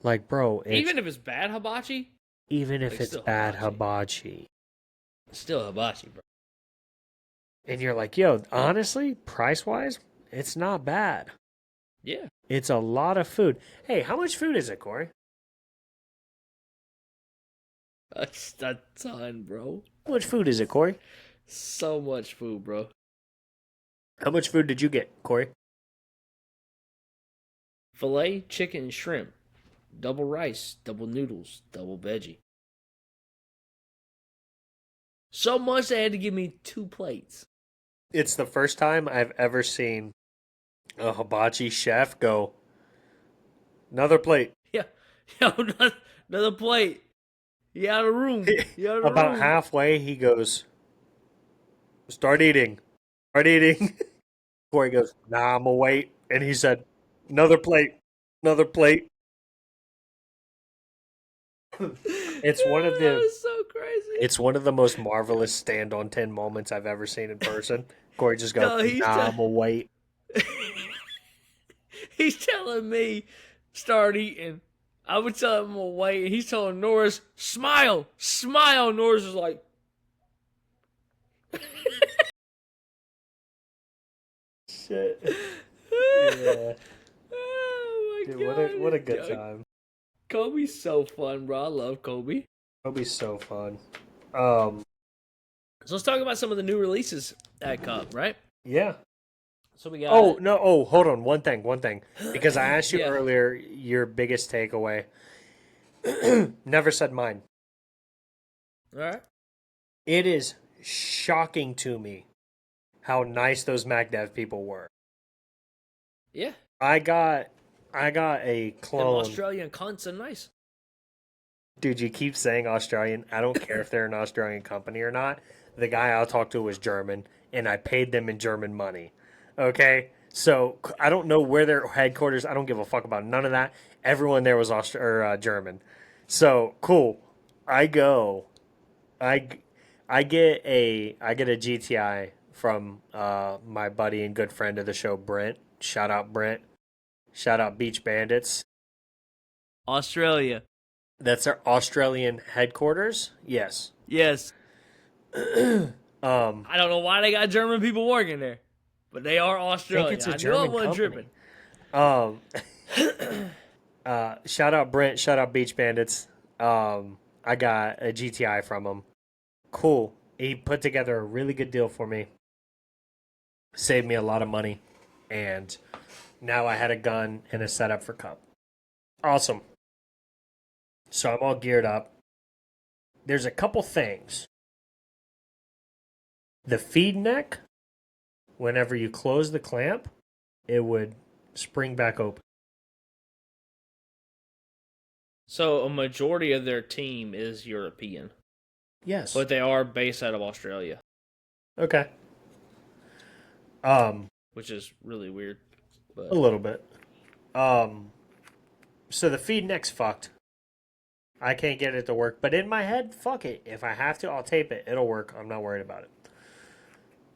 Like, bro, Even if it's bad hibachi, even if like, it's still bad hibachi. hibachi. Still hibachi, bro. And you're like, yo, honestly, price wise, it's not bad. Yeah. It's a lot of food. Hey, how much food is it, Corey? That's a ton, bro. How much food is it, Corey? So much food, bro. How much food did you get, Corey? Filet, chicken, and shrimp. Double rice, double noodles, double veggie. So much they had to give me 2 plates. It's the first time I've ever seen a hibachi chef go, another plate. Yeah. Yo, another plate. You out of room. You out of About room. halfway, he goes, start eating. Start eating. Corey goes, nah, I'm gonna wait. And he said, another plate. Another plate. It's one of That the was so crazy. it's one of the most marvelous stand on 10 moments I've ever seen in person. Corey just goes, No, nah, I'm gonna wait. he's telling me start eating. I would tell him to wait. He's telling Norris, smile, smile. Norris is like, Shit. Yeah. oh my Dude, god. what a good Yo, time. Kobe's so fun, bro. I love Kobe. That'll be so fun. So let's talk about some of the new releases at Cup, right? Yeah. So we got. Oh, no. Oh, hold on. One thing. Because I asked you Yeah. earlier your biggest takeaway. Never said mine. All right. It is shocking to me how nice those MacDev people were. Yeah. I got a Them clone. Australian cunts are nice. Dude, you keep saying Australian. I don't care if they're an Australian company or not. The guy I'll talk to was German, and I paid them in German money. Okay? So I don't know where their headquarters. I don't give a fuck about none of that. Everyone there was German. So cool. I go. I I get a GTI from my buddy and good friend of the show, Brent. Shout out Brent. Shout out Beach Bandits. Australia. That's our Australian headquarters. Yes. Yes. um, I don't know why they got German people working there, but they are Australian. it's a I knew I German wasn't company. tripping. Shout out Brent. Shout out Beach Bandits. I got a GTI from him. Cool. He put together a really good deal for me. Saved me a lot of money, and now I had a gun and a setup for Cup. Awesome. So I'm all geared up. There's a couple things. The feed neck, whenever you close the clamp, it would spring back open. So a majority of their team is European, Yes. but they are based out of Australia, Okay. which is really weird. But A little bit. So the feed neck's fucked. I can't get it to work, but in my head, fuck it. If I have to, I'll tape it. It'll work. I'm not worried about it.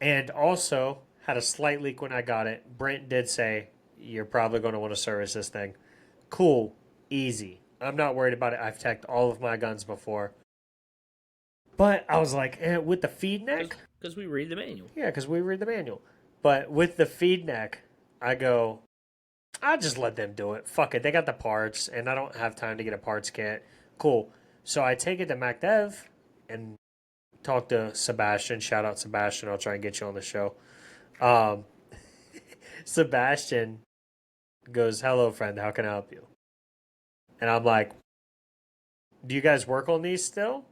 And also, had a slight leak when I got it. Brent did say, you're probably going to want to service this thing. Cool. Easy. I'm not worried about it. I've teched all of my guns before. But I was like, with the feed neck? because we read the manual. Yeah, because we read the manual. But with the feed neck, I go, I'll just let them do it. Fuck it. They got the parts, and I don't have time to get a parts kit. Cool. So I take it to MacDev and talk to Sebastian. Shout out Sebastian. I'll try and get you on the show. Sebastian goes, hello, friend. How can I help you? And I'm like, do you guys work on these still?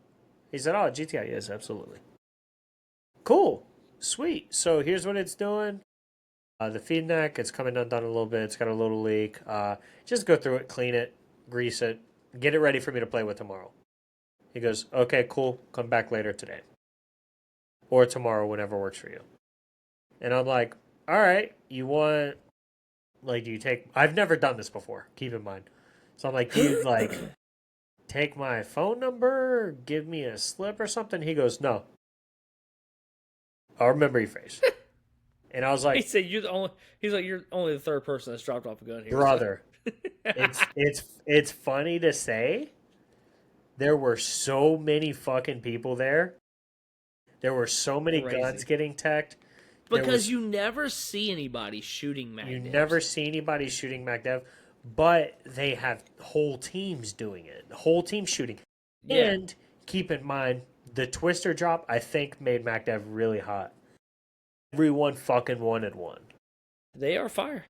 He said, oh, GTI. Yes, absolutely. Cool. Sweet. So here's what it's doing. The feed neck, it's coming undone a little bit. It's got a little leak. Just go through it, clean it, grease it, get it ready for me to play with tomorrow. He goes, okay, cool. Come back later today. Or tomorrow, whenever works for you. And I'm like, all right, you want, like, do you take, I've never done this before, keep in mind. So I'm like, do you, like, take my phone number, give me a slip or something? He goes, no. I'll remember your face. And I was He like, said you're the only. He's like you're only the third person that's dropped off a gun here, brother, it's funny to say. There were so many fucking people there. There were so many Crazy. guns getting teched. Because you never see anybody shooting Mac You Devs. never see anybody shooting MacDev, but they have whole teams doing it. The whole team shooting. Yeah. And keep in mind, the Twister drop, I think, made MacDev really hot. Everyone fucking wanted one. They are fire.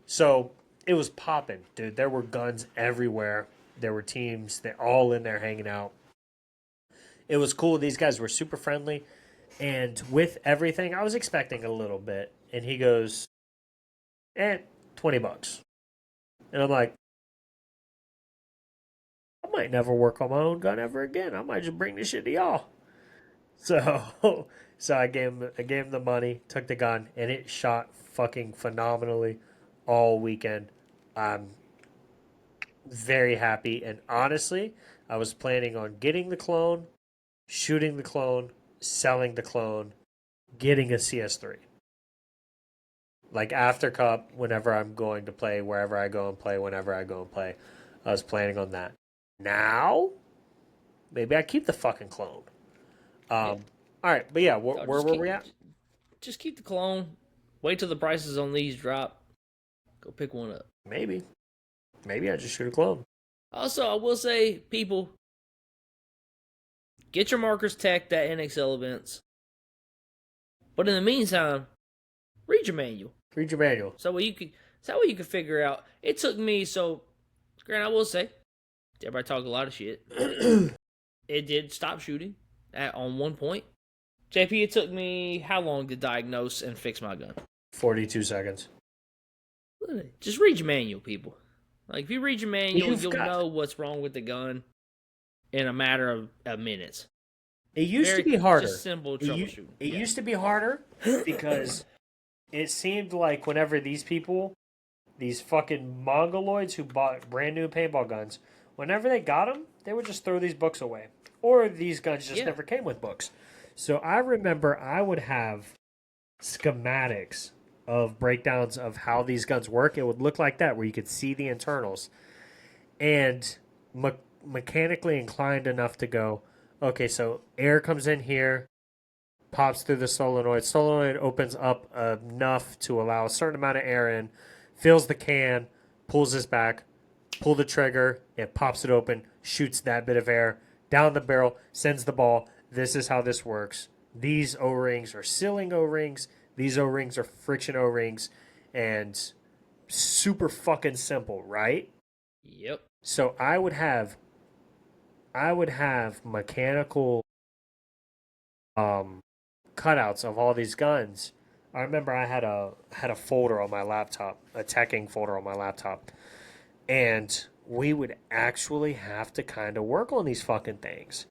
So it was popping, dude. There were guns everywhere. There were teams. They're all in there hanging out. It was cool. These guys were super friendly. And with everything, I was expecting a little bit. And he goes, $20. And I'm like, I might never work on my own gun ever again. I might just bring this shit to y'all. So, so I gave him the money, took the gun, and it shot fucking phenomenally all weekend. I'm very happy, and honestly, I was planning on getting the clone, shooting the clone, selling the clone, getting a CS3. Like after Cup, whenever I'm going to play, wherever I go and play, whenever I go and play, I was planning on that. Now, maybe I keep the fucking clone. All right, but yeah, where were we at? Just keep the clone. Wait till the prices on these drop. Go pick one up. Maybe I just shoot a clone. Also, I will say, people, get your markers teched at NXL events. But in the meantime, read your manual. Read your manual. So you can figure out. It took me, granted, I will say, everybody talk a lot of shit. It did stop shooting on one point. JP, it took me how long to diagnose and fix my gun? 42 seconds. Just read your manual, people. Like, if you read your manual, you'll know what's wrong with the gun in a matter of minutes. It used to be harder. Just simple troubleshooting. It used to be harder because it seemed like whenever these people, these fucking mongoloids who bought brand new paintball guns, whenever they got them, they would just throw these books away. Or these guns just never came with books. So I remember I would have schematics of breakdowns of how these guns work. It would look like that, where you could see the internals. And mechanically inclined enough to go, okay, so air comes in here, pops through the solenoid. Solenoid opens up enough to allow a certain amount of air in, fills the can, pulls this back, pull the trigger, it pops it open, shoots that bit of air down the barrel, sends the ball. This is how this works. These O-rings are sealing O-rings. These O-rings are friction O-rings. And super fucking simple, right? Yep. So I would have mechanical cutouts of all these guns. I remember I had a folder on my laptop, a teching folder on my laptop. And we would actually have to kind of work on these fucking things.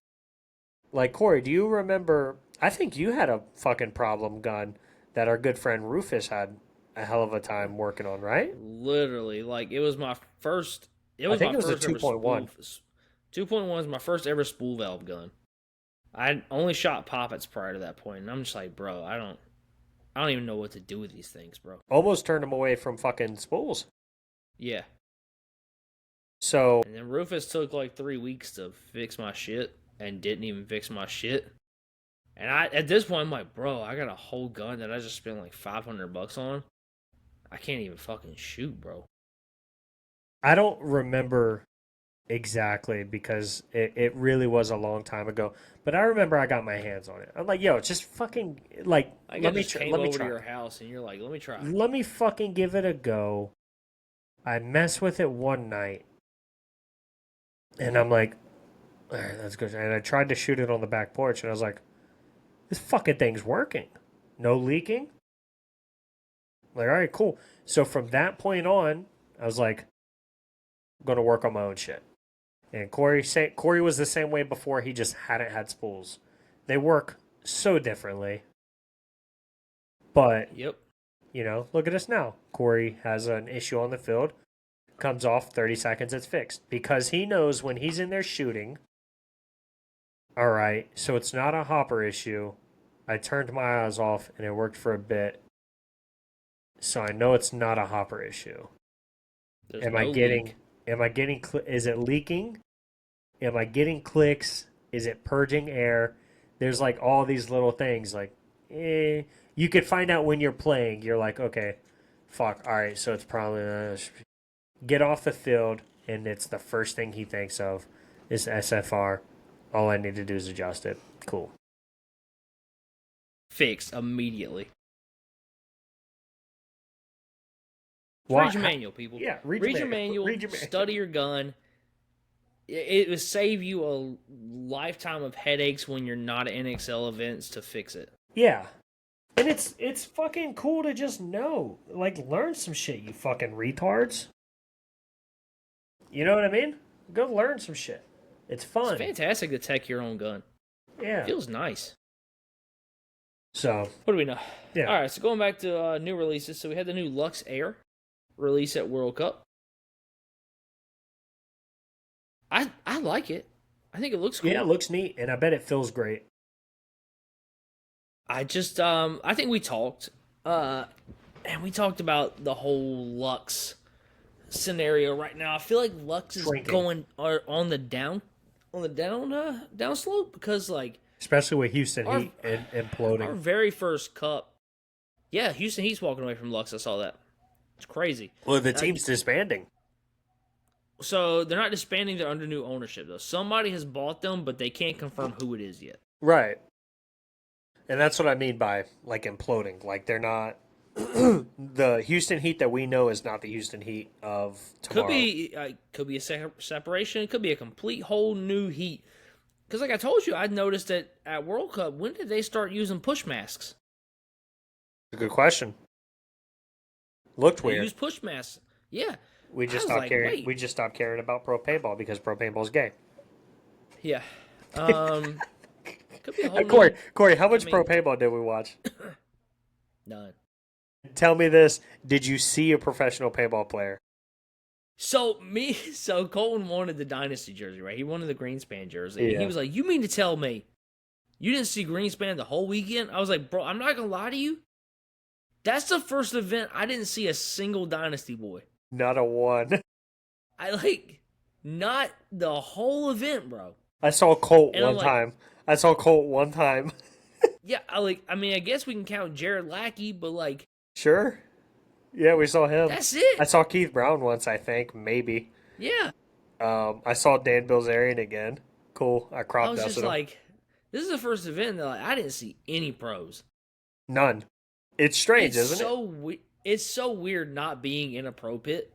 Like, Corey, do you remember? I think you had a fucking problem gun that our good friend Rufus had a hell of a time working on, right? Literally, like, it was my first. I think it was a 2.1. 2.1 is my first ever spool valve gun. I only shot poppets prior to that point, and I'm just like, bro, I don't even know what to do with these things, bro. Almost turned him away from fucking spools. Yeah. So. And then Rufus took like 3 weeks to fix my shit, and didn't even fix my shit. And at this point, I'm like, bro, I got a whole gun that I just spent like $500 on. I can't even fucking shoot, bro. I don't remember exactly because it really was a long time ago. But I remember I got my hands on it. I'm like, yo, just fucking like let me try. Came over to your house and you're like, let me try. Let me fucking give it a go. I messed with it one night, and I'm like, all right, that's good. And I tried to shoot it on the back porch, and I was like, this fucking thing's working. No leaking. I'm like, all right, cool. So from that point on, I was like, I'm going to work on my own shit. And Corey was the same way before. He just hadn't had spools. They work so differently. But, yep. You know, look at us now. Corey has an issue on the field. Comes off, 30 seconds, it's fixed. Because he knows when he's in there shooting, all right, so it's not a hopper issue. I turned my eyes off, and it worked for a bit. So I know it's not a hopper issue. Is it leaking? Am I getting clicks? Is it purging air? There's like all these little things like, You could find out when you're playing. You're like, okay, fuck. All right, so it's probably get off the field, and it's the first thing he thinks of is SFR. All I need to do is adjust it. Cool. Fixed immediately. Why- Read your manual, people. Yeah, Read your manual. Read your manual. Study your gun. It will save you a lifetime of headaches when you're not at NXL events to fix it. Yeah. And it's fucking cool to just know. Like, learn some shit, you fucking retards. You know what I mean? Go learn some shit. It's fun. It's fantastic to tech your own gun. Yeah. It feels nice. So, What do we know? yeah. All right, so going back to new releases. So we had the new Lux Air release at World Cup. I like it. I think it looks cool. Yeah, it looks neat, and I bet it feels great. I just I think we talked and we talked about the whole Lux scenario right now. I feel like Lux is Shrinking. going on the down slope because like Especially with Houston Our- Heat and our imploding. very first cup. Yeah, Houston Heat's walking away from Lux. I saw that. It's crazy. Well, the team's disbanding. So they're not disbanding; they're under new ownership though. Somebody has bought them, but they can't confirm who it is yet. Right. And that's what I mean by, like, imploding. Like, they're not... the Houston Heat that we know is not the Houston Heat of tomorrow. Could be a separation. It could be a complete whole new Heat. Because like I told you, I noticed that at World Cup, when did they start using push masks? A good question. Looked They weird. use push masks. Yeah. We just I was stopped like, caring. wait. We just stopped caring about pro paintball because pro paintball's gay. Yeah. Could be a whole Corey, how much I mean- pro paintball did we watch? none. Tell me this: did you see a professional paintball player? So Colton wanted the Dynasty jersey, right? He wanted the Greenspan jersey. And Yeah. he was like, "You mean to tell me you didn't see Greenspan the whole weekend?" I was like, "Bro, I'm not gonna lie to you. That's the first event I didn't see a single Dynasty boy. Not a one. I like not the whole event, bro. I saw Colt And I'm one like- time. I saw Colt one time. Yeah, I mean, I guess we can count Jared Lackey, but like Sure. Yeah, we saw him. that's it. I saw Keith Brown once, I think, maybe. Yeah, I saw Dan Bilzerian again. Cool. I I crop was dusted just him. like, this is the first event that like, I didn't see any pros. None. It's strange, It's isn't it? It's so weird not being in a pro pit,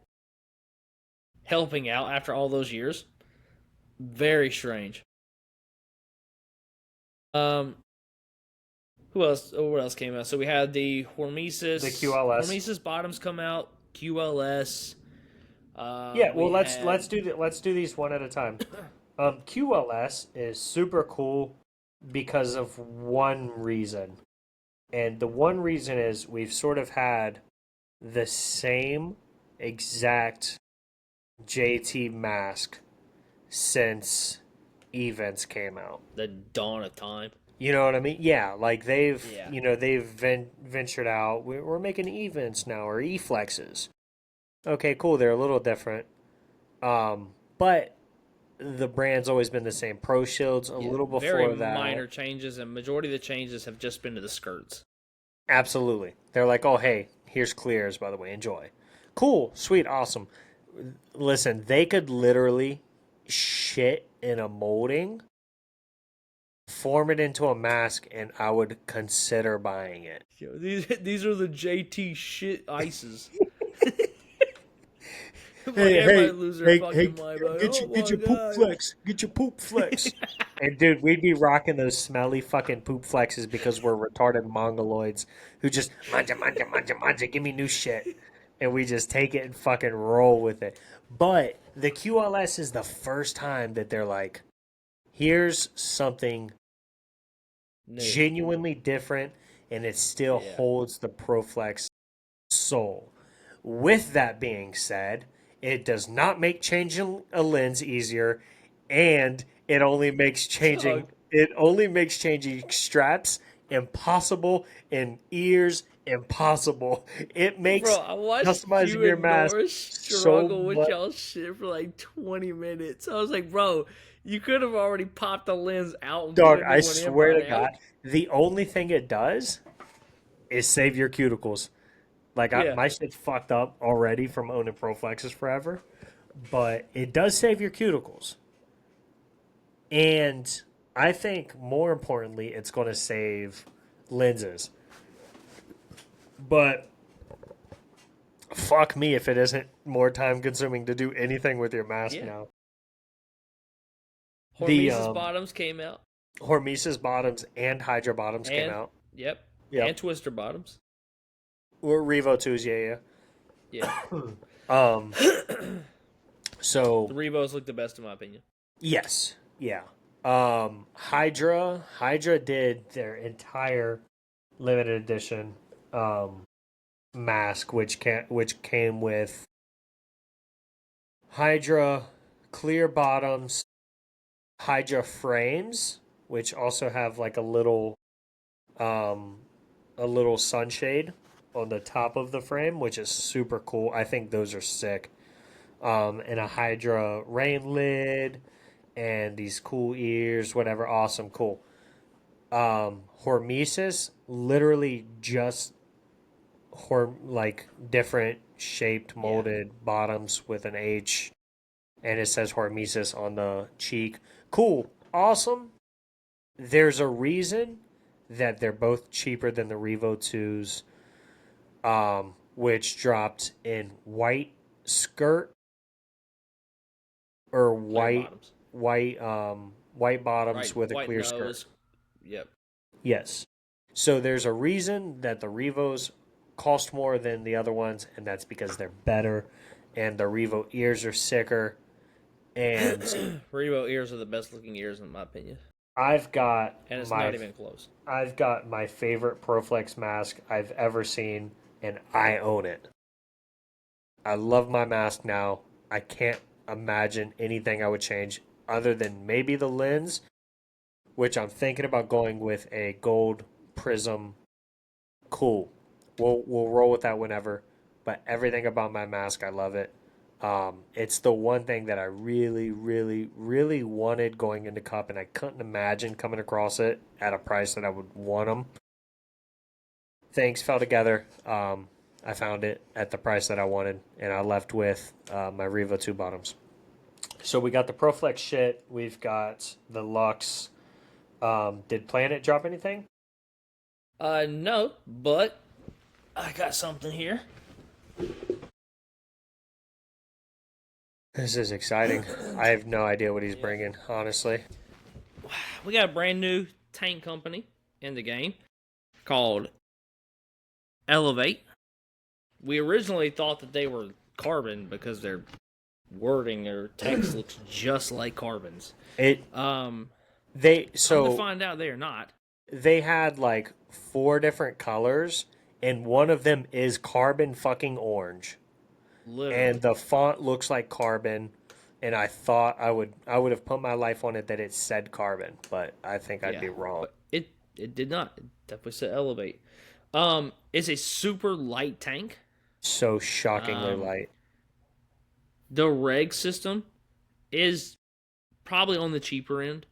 helping out after all those years. Very strange. Who else? Oh, what else came out? So we had the Hormesis. The QLS. Hormesis bottoms come out. QLS. Yeah, well, we let's had- let's do these one at a time. QLS is super cool because of one reason, and the one reason is we've sort of had the same exact JT mask since events came out. the dawn of time. You know what I mean? Yeah, like they've Yeah. they've ventured out. We're making events now or e-flexes. Okay, cool. They're a little different, but the brand's always been the same. Pro Shields a little before Very that. minor changes, and majority of the changes have just been to the skirts. Absolutely, they're like, oh hey, here's clears by the way, enjoy. Cool, sweet, awesome. Listen, they could literally shit in a molding, form it into a mask, and I would consider buying it. Yo, these are the JT shit ices. Everybody lose their fucking mind. Like, oh my God. flex. Get your poop flex. And dude, we'd be rocking those smelly fucking poop flexes because we're retarded mongoloids who just manja, give me new shit. And we just take it and fucking roll with it. But the QLS is the first time that they're like, here's something No. genuinely different, and it still Yeah. holds the ProFlex soul. With that being said, it does not make changing a lens easier, and it only makes changing straps impossible and ears impossible. It makes Bro, I watched customizing you your and mask Norris so struggle with much- y'all shit for like 20 minutes. I was like, bro, you could have already popped the lens out. And Dog, put a new I one in swear by to now. God, the only thing it does is save your cuticles. Like Yeah. my shit's fucked up already from owning ProFlexes forever, but it does save your cuticles. And I think more importantly, it's going to save lenses. But fuck me if it isn't more time consuming to do anything with your mask Yeah. now. The Hormesis bottoms came out. Hormesis bottoms and Hydra bottoms came And out. yep. Yep. And Twister bottoms. Or Revo 2s, yeah, Yeah. yeah. The So Revos look the best in my opinion. yes, yeah. Hydra did their entire limited edition mask, which came with Hydra clear bottoms, Hydra frames, which also have like um a little sunshade on the top of the frame, which is super cool. I think those are sick. And a Hydra rain lid and these cool ears, whatever. Awesome, cool. Hormesis literally just like different shaped Yeah. molded bottoms with an H, and it says Hormesis on the cheek. Cool, awesome. There's a reason that they're both cheaper than the Revo 2s, which dropped in white skirt or Clear bottoms. white bottoms Right. with a White clear skirt. nose. Yep. Yes. So there's a reason that the Revos cost more than the other ones, and that's because they're better, and the Revo ears are sicker. And Revo ears are the best looking ears in my opinion. I've got And it's my not even close. I've got my favorite Proflex mask I've ever seen, and I own it. I love my mask now. I can't imagine anything I would change other than maybe the lens, which I'm thinking about going with a gold prism. Cool. We'll roll with that whenever. But everything about my mask, I love it. It's the one thing that I really, really, really wanted going into Cup, and I couldn't imagine coming across it at a price that I would want them. Things fell together. I found it at the price that I wanted, and I left with my Revo 2 bottoms. So we got the Proflex shit. We've got the Lux. Did Planet drop anything? No, but I got something here. This is exciting. I have no idea what he's Yeah. bringing, honestly. We got a brand new tank company in the game called Elevate. We originally thought that they were Carbon because their wording or text looks just like Carbon's. It Um, they Come to so find out, they are not. they had like four different colors, and one of them is carbon fucking orange, and Literally. the font looks like carbon. And I thought I would have put my life on it that it said carbon, but I think I'd Yeah. be wrong. But it did not. It definitely said Elevate. It's a super light tank. So shockingly Um, light. the reg system is probably on the cheaper end.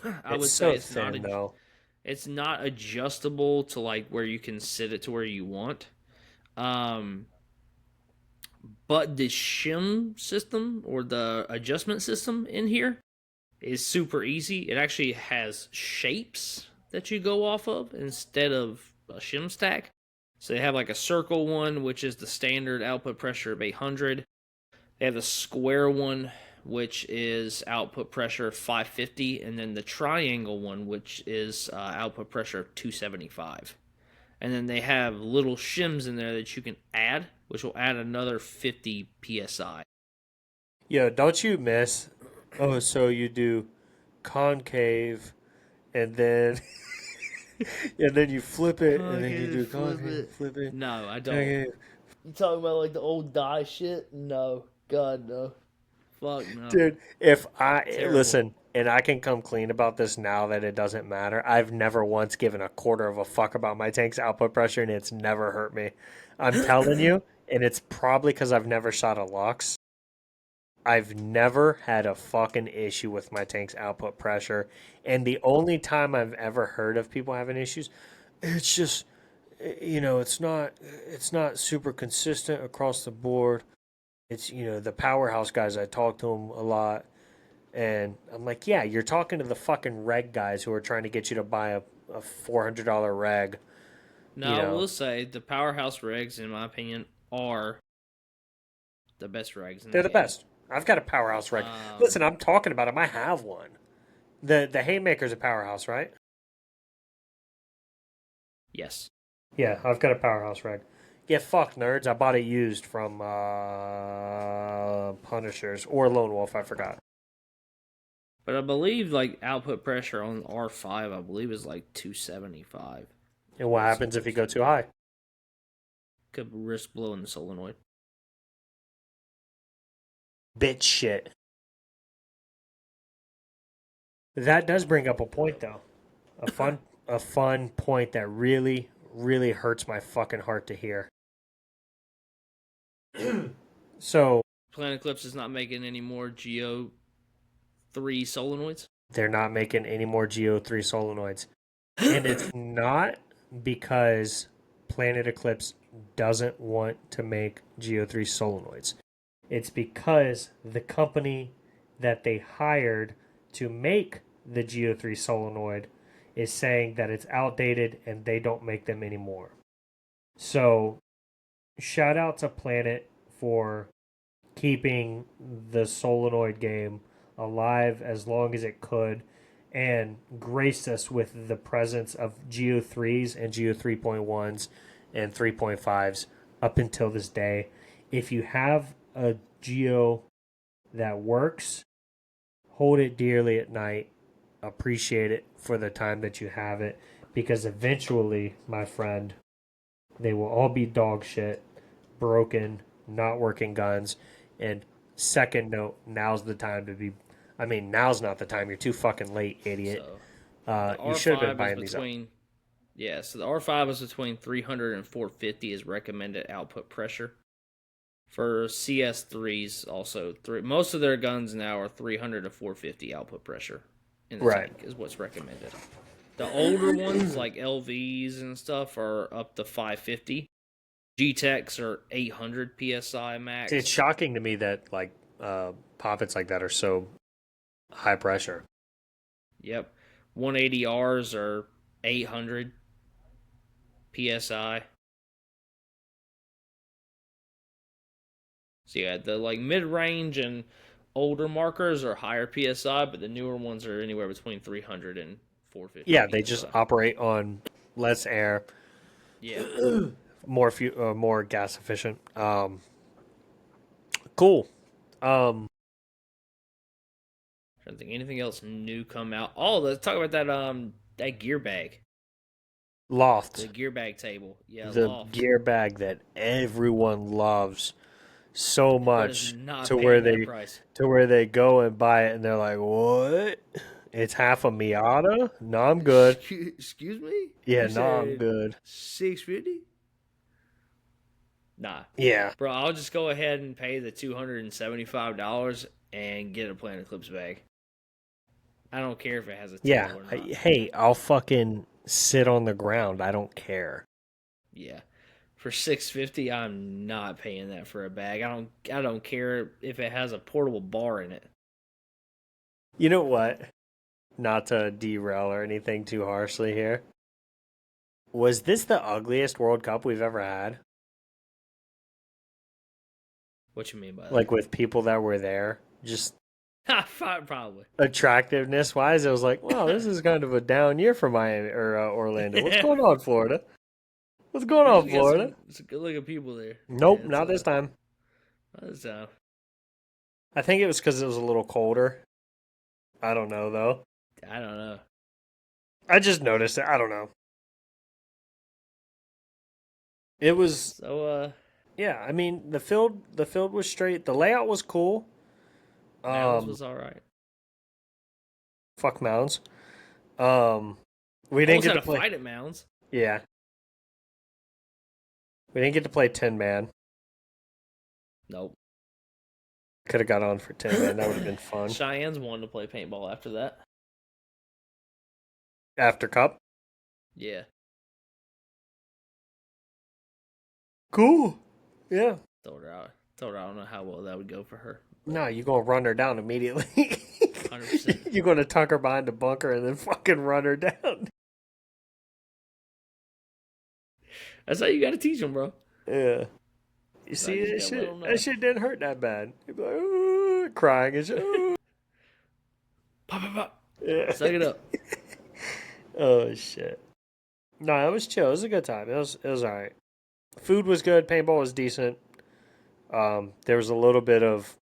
I It's would say so it's not thin though. it's not adjustable to like where you can sit it to where you want. Um, but the shim system or the adjustment system in here is super easy. It actually has shapes that you go off of instead of a shim stack. So they have like a circle one, which is the standard output pressure of 800. They have the square one, which is output pressure of 550, and then the triangle one, which is output pressure of 275. And then they have little shims in there that you can add, which will add another 50 psi. Yo, don't you miss? Oh, so you do concave, and then and then you flip it, and then you do concave, flip it. No, I don't. Concave. You talking about like the old die shit? No, God no. Fuck no. Dude, if I Terrible. listen, and I can come clean about this now that it doesn't matter. I've never once given a quarter of a fuck about my tank's output pressure, and it's never hurt me. I'm telling you, and it's probably because I've never shot a Lux. I've never had a fucking issue with my tank's output pressure. And the only time I've ever heard of people having issues, it's just it's not super consistent across the board. It's the powerhouse guys. I talk to them a lot, and I'm like, yeah, you're talking to the fucking reg guys who are trying to get you to buy a $400 reg. You Now, I know, will say the powerhouse regs, in my opinion, are the best regs in the they're the game. best. I've got a powerhouse reg. Um, Listen, I'm talking about them. I have one. The Haymaker's a powerhouse, right? yes. Yeah, I've got a powerhouse reg. Yeah, fuck nerds. I bought it used from Punishers or Lone Wolf. I forgot. But I believe like output pressure on R5, I believe is like 275. And what It's happens if you supposed go to too be. high? Could risk blowing the solenoid. Bitch shit. That does bring up a point though. A fun point that really, really hurts my fucking heart to hear. So Planet Eclipse is not making any more Geo 3 solenoids. they're not making any more Geo3 solenoids. And it's not because Planet Eclipse doesn't want to make Geo3 solenoids. It's because the company that they hired to make the Geo3 solenoid is saying that it's outdated and they don't make them anymore. So, shout out to Planet for keeping the solenoid game alive as long as it could and graced us with the presence of Geo 3s and Geo 3.1s and 3.5s up until this day. If you have a Geo that works, hold it dearly at night. Appreciate it for the time that you have it because eventually, my friend, they will all be dog shit, broken, not working guns. And second note, now's the time to be. I mean, now's not the time. You're too fucking late, idiot. So the You should have been R5 is buying these up. between yeah, so the R5 is between 300 and 450 is recommended output pressure. For CS3s also, most of their guns now are 300 to 450 output pressure in the Right. tank is what's recommended. The older ones like LVs and stuff are up to 550. G-Techs are 800 psi max. It's shocking to me that like poppets like that are so high pressure. Yep. 180Rs are 800 psi. So yeah, the like mid-range and older markers are higher psi, but the newer ones are anywhere between 300 and 450 Yeah, they just psi. operate on less air, Yeah. more gas efficient. Cool. I don't think anything else new come out. Oh, let's talk about that gear bag. The Loft, gear bag table. Yeah, the Loft. gear bag that everyone loves so Everyone is much not to where paying that they price. go and buy it and they're like, "What? It's half a Miata? No, I'm good. Excuse me? Yeah, You no, I'm said good. 650? Nah. Yeah, Bro, I'll just go ahead and pay the $275 and get a Planet Eclipse bag. I don't care if it has a yeah. tail or not. Hey, I'll fucking sit on the ground. I don't care. Yeah. For 650, I'm not paying that for a bag. I don't care if it has a portable bar in it. You know what? Not to derail or anything too harshly here. Was this the ugliest World Cup we've ever had? What you mean by that? Like with people that were there, just Probably. attractiveness wise, it was like, wow, this is kind of a down year for Miami or Orlando. What's Yeah. going on, Florida? What's going on, Usually got Florida? some good looking people there. Nope, Yeah, not this time. it's I think it was because it was a little colder. I don't know though. I don't know. I just noticed it. I don't know. It was So yeah. I mean the field was straight. The layout was cool. Mounds Um, was alright. fuck mounds. Um, we didn't Almost get had to a play. fight at Mounds. Yeah, we didn't get to play 10 man. Nope. Could have got on for 10 man. That would have been fun. Cheyenne's wanted to play paintball after that. After Cup. Yeah. Cool. Yeah. Told her I don't know how well that would go for her. But No, you're gonna run her down immediately. 100%. You're gonna tuck her behind the bunker and then fucking run her down. That's how you got to teach them, bro. Yeah. You So I see just that gotta let shit? them That know. shit didn't hurt that bad. You'd be like, "Ooh," crying and shit. "Ooh." Pop, pop, pop. Yeah. Suck it up. Oh shit. No, it was chill. It was a good time. It was all right. Food was good. Paintball was decent. There was a little bit of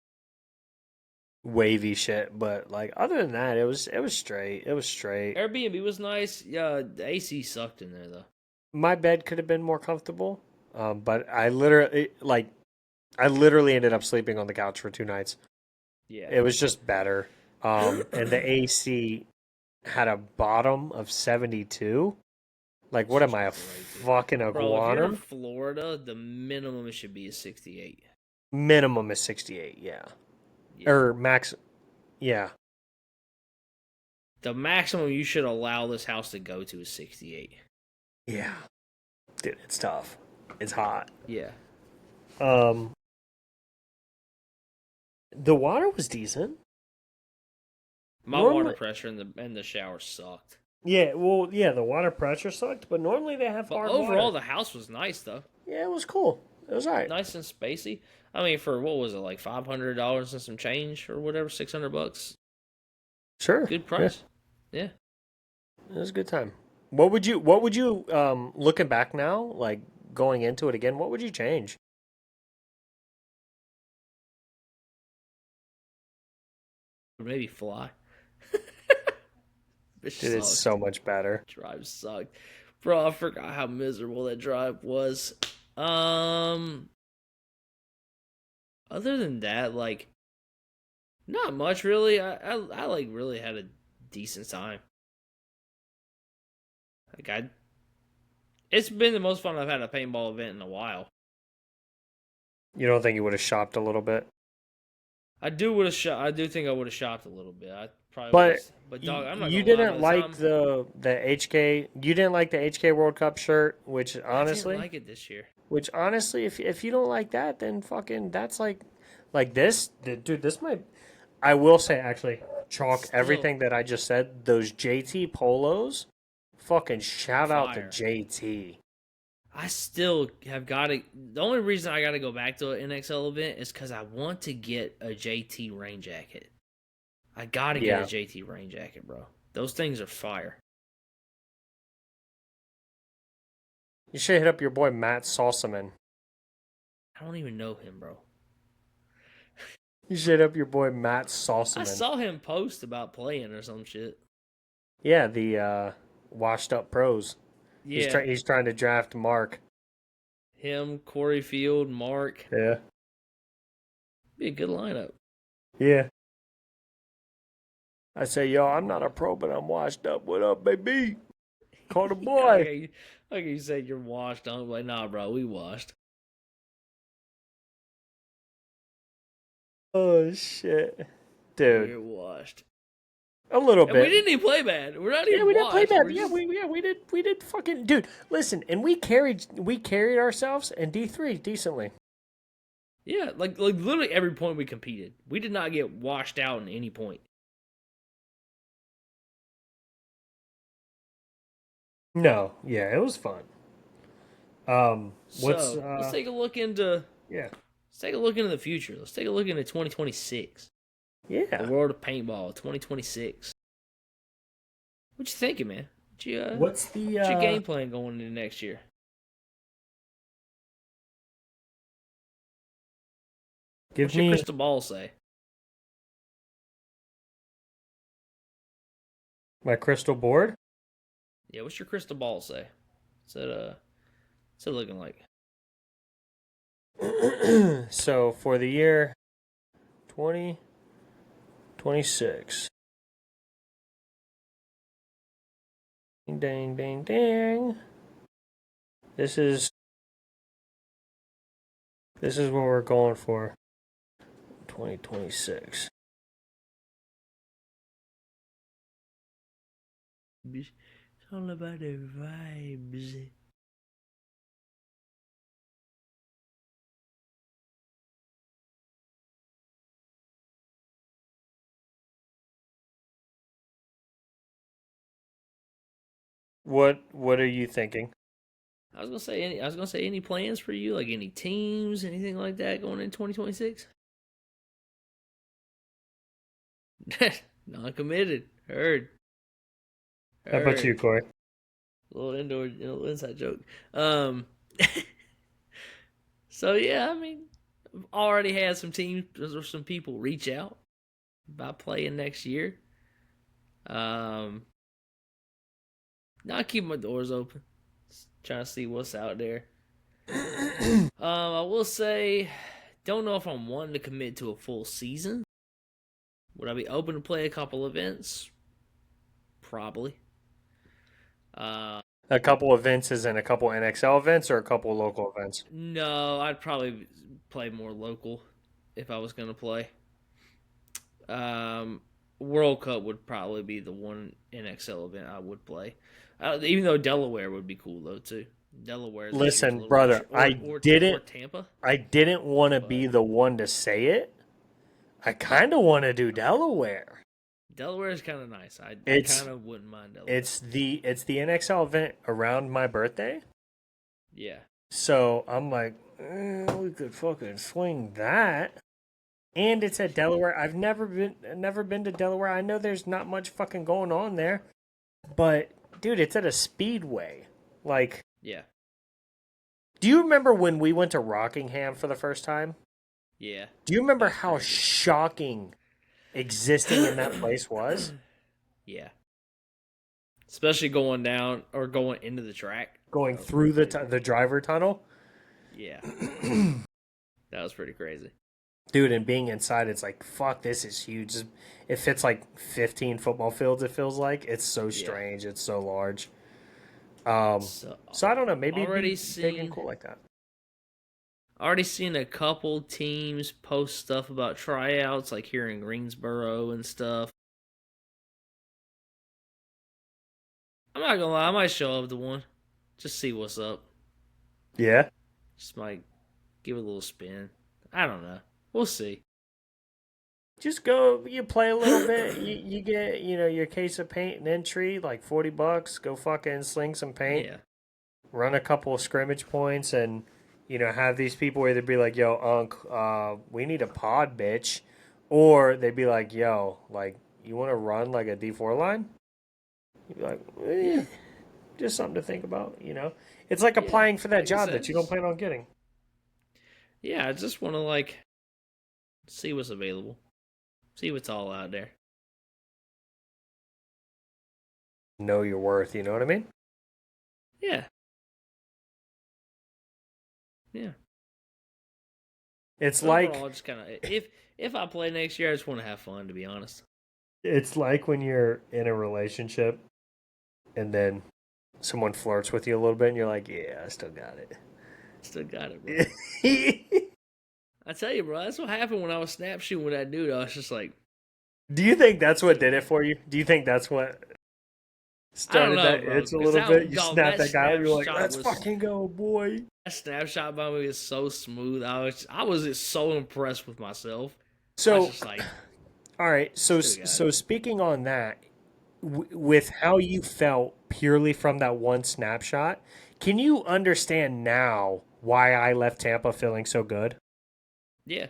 wavy shit, but like other than that, it was straight. It was straight. Airbnb was nice. Yeah, the AC sucked in there though. My bed could have been more comfortable, but I literally ended up sleeping on the couch for 2 nights. Yeah. It was just better. And the AC had a bottom of 72. Like, what am I, a Crazy. fucking Bro, if you're in iguana? Florida, the minimum it should be is 68. Minimum is 68, yeah. Yeah. Or max, yeah. The maximum you should allow this house to go to is 68. Yeah. Dude, it's tough. It's hot. Yeah. Um, the water was decent. My water Normally, pressure in the shower sucked. yeah, well, yeah, the water pressure sucked, but normally they have But hard overall, water. the house was nice though. Yeah, it was cool. It was all right. Nice and spacey. I mean, for what was it, like $500 and some change or whatever, $600? Sure. Good Yeah, price. Yeah. it was a good time. What would you looking back now, like going into it again, what would you change? Maybe fly. Bitch Dude, it's sucked. so much better. Drive sucked. Bro, I forgot how miserable that drive was. Um, Other than that, like, not much really. I like really had a decent time. Like it's been the most fun I've had at a paintball event in a while. You don't think you would have shopped a little bit? I do would have shot. I do think I would have shopped a little bit. I probably would But have. But dog, I'm not you gonna lie. By didn't the like time the HK. You didn't like the HK World Cup shirt, which I didn't honestly, like it this year. if you don't like that, then fucking that's like this, dude. This might. I will say actually, chalk Still everything that I just said. Those JT polos, fucking shout out to fire. JT. I still have got to. The only reason I got to go back to an NXL event is because I want to get a JT rain jacket. I got to get a Yeah, JT rain jacket, bro. Those things are fire. you should hit up your boy Matt Salsaman. I don't even know him, bro. You should hit up your boy Matt I Salsaman. saw him post about playing or some shit. Yeah, the washed up pros. Yeah, He's trying to draft Mark. him, Corey Field, Mark. Yeah. Be a good lineup. Yeah. I say, yo, I'm not a pro, but I'm washed up. What up, baby? Call the boy. Okay, you say you're washed. I'm like, nah, bro, we washed. Oh shit, dude. We're washed. A little And we bit. didn't even play bad. We're not Yeah, even we didn't play washed. bad. We're Yeah, just we did fucking dude. Listen, and we carried ourselves in D3 decently. yeah, like literally every point we competed. We did not get washed out in any point. No, yeah, it was fun. What's So let's take a look into yeah, let's take a look into the future. Let's take a look into 2026. The yeah. world of paintball, 2026. What you thinking, man? What's the What's your game plan going into next year? give What's your me crystal ball say? my crystal board? Yeah, what's your crystal ball say? What's it looking like? So for the year 2026. Ding ding ding ding. This is what we're going for. 2026. It's all about the vibes. What are you thinking? I was gonna say any plans for you, like any teams, anything like that going in 2026? Non committed. Heard. How about you, Heard. Corey? Little inside joke. Um so yeah, I mean I've already had some teams or some people reach out about playing next year. Um Now I keep my doors open. Just trying to see what's out there. I will say, don't know if I'm wanting to commit to a full season. Would I be open to play a couple events? Probably. Uh, A couple events is in a couple NXL events or a couple local events? no, I'd probably play more local if I was going to play. Um, World Cup would probably be the one NXL event I would play. Even though Delaware would be cool though too. Delaware this year's a Listen, little brother, or Tampa. I didn't want to But be the one to say it. I kind of want to do Delaware. Delaware is kind of nice. I It's kind of wouldn't mind Delaware. it's the NXL event around my birthday. Yeah, So I'm like, we could fucking swing that. And it's at Delaware. I've never been to Delaware. I know there's not much fucking going on there, but dude, it's at a speedway. Like, yeah, do you remember when we went to Rockingham for the first time? yeah. Do you remember That's how crazy. shocking existing in that place was? Yeah, especially going down or going into the track. Going That was through pretty crazy. the driver tunnel? Yeah, that was pretty crazy. Dude, and being inside, it's like, fuck, this is huge. It fits like 15 football fields, it feels like. It's so Yeah. strange. It's so large. So I don't know. Maybe it'd already be big and seen cool like that. already seen a couple teams post stuff about tryouts, like here in Greensboro and stuff. I'm not gonna lie, I might show up to one, just see what's up. Yeah. Just might give it a little spin. I don't know. We'll see. Just go, you play a little bit. You get, your case of paint and entry, like $40. Go fucking sling some paint. Yeah, Run a couple of scrimmage points and have these people either be like, yo, Unc, we need a pod, bitch, or they'd be like, yo, like, you want to run like a D4 line? You'd be like, yeah, just something to think about. It's like yeah. applying for that Like I job said, that you don't plan on getting. yeah. I just want to like see what's available, see what's all out there. Know your worth, you know what I mean? Yeah, yeah. It's But like overall, just kind of if I play next year, I just want to have fun. To be honest. it's like when you're in a relationship and then someone flirts with you a little bit and you're like, yeah, I still got Still got it, bro. it. I tell you, bro, that's what happened when I was snap shooting with that dude. I was just like, Do you think that's what did it for you? Do you think that's what I don't started know, that bro. itch a Because little bit? that You dog, snapped that that guy, you're like, snapshot let's was fucking go, boy. that snapshot by me is so smooth. I was just so impressed with myself. I was So, just like, all right. So, still got it. so speaking on that, with how you felt purely from that one snapshot, can you understand now why I left Tampa feeling so good? Yeah,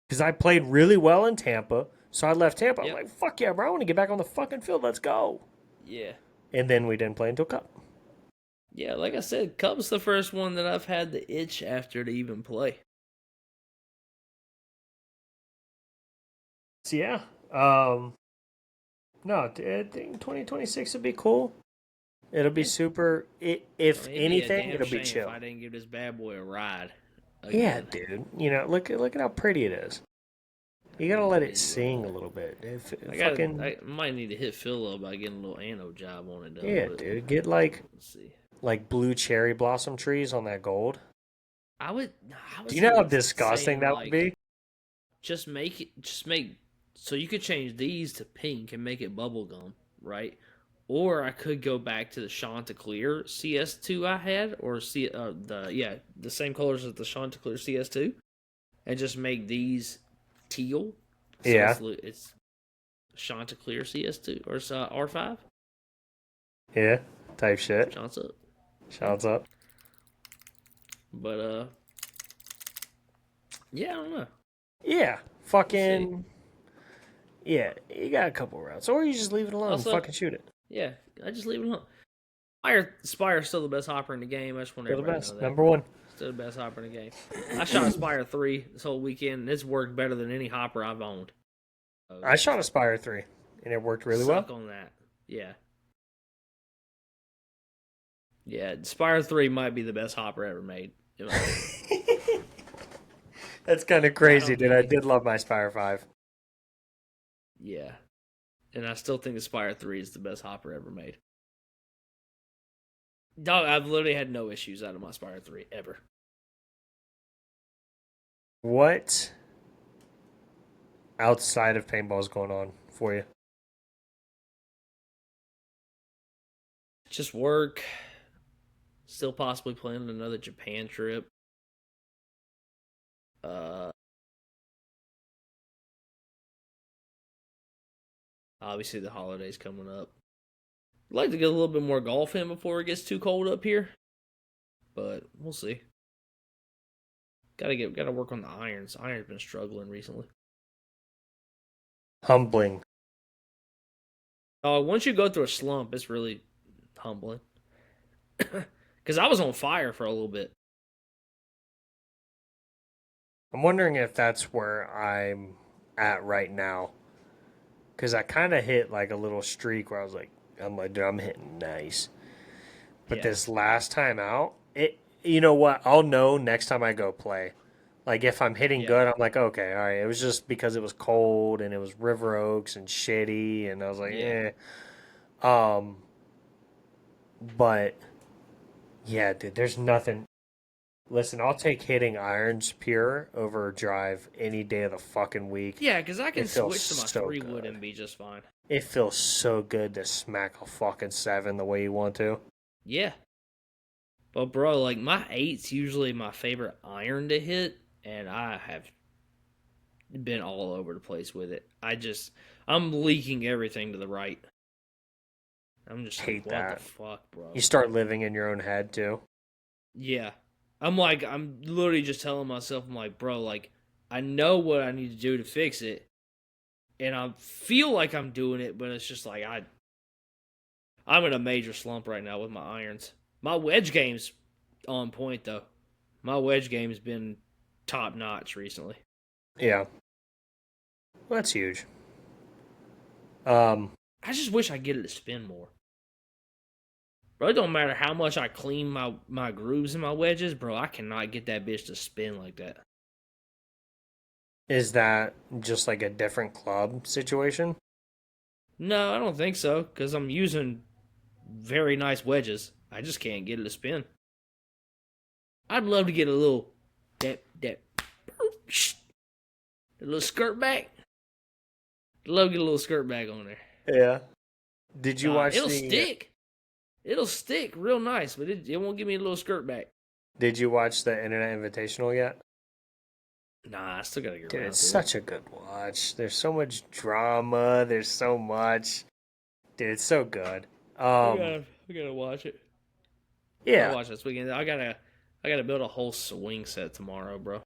Because I played really well in Tampa, so I left Tampa. I'm yep, like, fuck yeah, bro, I want to get back on the fucking field. Let's go. yeah, And then we didn't play until Cup. yeah. Like I said, Cubs the first one that I've had the itch after to even play. So yeah, no, I think 2026 would be cool. It'll be Yeah. super. I If mean, it'd be a anything, damn it'll be shame if chill. I didn't give this bad boy a ride Yeah, again. dude. Look at how pretty it is. You gotta let it sing a little bit. Fucking I might need to hit Phil up by getting a little anode job on it done, yeah, but dude. Get like let's see. blue cherry blossom trees on that gold. I would. I Do was you know how thinking disgusting saying that would like be? just make so you could change these to pink and make it bubblegum, right? Or I could go back to the Chanticleer CS2 I had, or the same colors as the Chanticleer CS2, and just make these teal. So Yeah, it's Chanticleer CS2 or R5. yeah. type shit. Shots up. Shouts up. But yeah, I don't know. Yeah, fucking. Yeah, you got a couple routes, or you just leave it alone Also, and fucking shoot it. Yeah, I just leave it alone. Spire's still the best hopper in the game. I just want Still the everybody best. to know that. Number one. Still the best hopper in the game. I shot a Spire 3 this whole weekend, and it's worked better than any hopper I've owned. I shot a Spire 3, and it worked really Suck well. on that. Yeah. Yeah, Spire 3 might be the best hopper ever made. That's kind of crazy, dude. I did love my Spire 5. Yeah. And I still think the Spire 3 is the best hopper ever made. Dog, I've literally had no issues out of my Spire 3, ever. What outside of paintball is going on for you? Just work. Still possibly planning another Japan trip. Obviously the holidays coming up. I'd like to get a little bit more golf in before it gets too cold up here, but we'll see. Gotta work on the irons. Iron's been struggling recently. Humbling. Once you go through a slump, it's really humbling. Because I was on fire for a little bit. I'm wondering if that's where I'm at right now. Because I kind of hit like a little streak where I'm like, dude, I'm hitting nice. But this last time out, you know what? I'll know next time I go play. Like if I'm hitting good, I'm like, okay, all right. It was just because it was cold and it was River Oaks and shitty, and I was like, But yeah, dude, there's nothing. Listen, I'll take hitting irons pure over drive any day of the fucking week. Yeah, because I can switch to my so 3-wood good. and be just fine. It feels so good to smack a fucking 7 the way you want to. Yeah. But bro, like my 8's usually my favorite iron to hit, and I have been all over the place with it. I'm leaking everything to the right. I'm just Hate like, that. what the fuck, bro? You start living in your own head too. Yeah. I'm literally just telling myself, I'm like, bro, like, I know what I need to do to fix it. And I feel like I'm doing it, but it's just like, I'm in a major slump right now with my irons. My wedge game's on point, though. My wedge game's been top notch recently. Yeah. Well, that's huge. I just wish I get it to spin more. Bro, it don't matter how much I clean my grooves and my wedges, bro. I cannot get that bitch to spin like that. Is that just like a different club situation? No, I don't think so, because I'm using very nice wedges. I just can't get it to spin. I'd love to get a little a little skirt back. I'd love to get a little skirt back on there. Yeah. Did you watch it'll stick. It'll stick real nice, but it won't give me a little skirt back. Did you watch the Internet Invitational yet? Nah, I still gotta get Dude, around it's to such a good watch. There's so much drama. There's so much. Dude, it's so good. I gotta watch it. Yeah. I'll watch this weekend. I gotta build a whole swing set tomorrow, bro.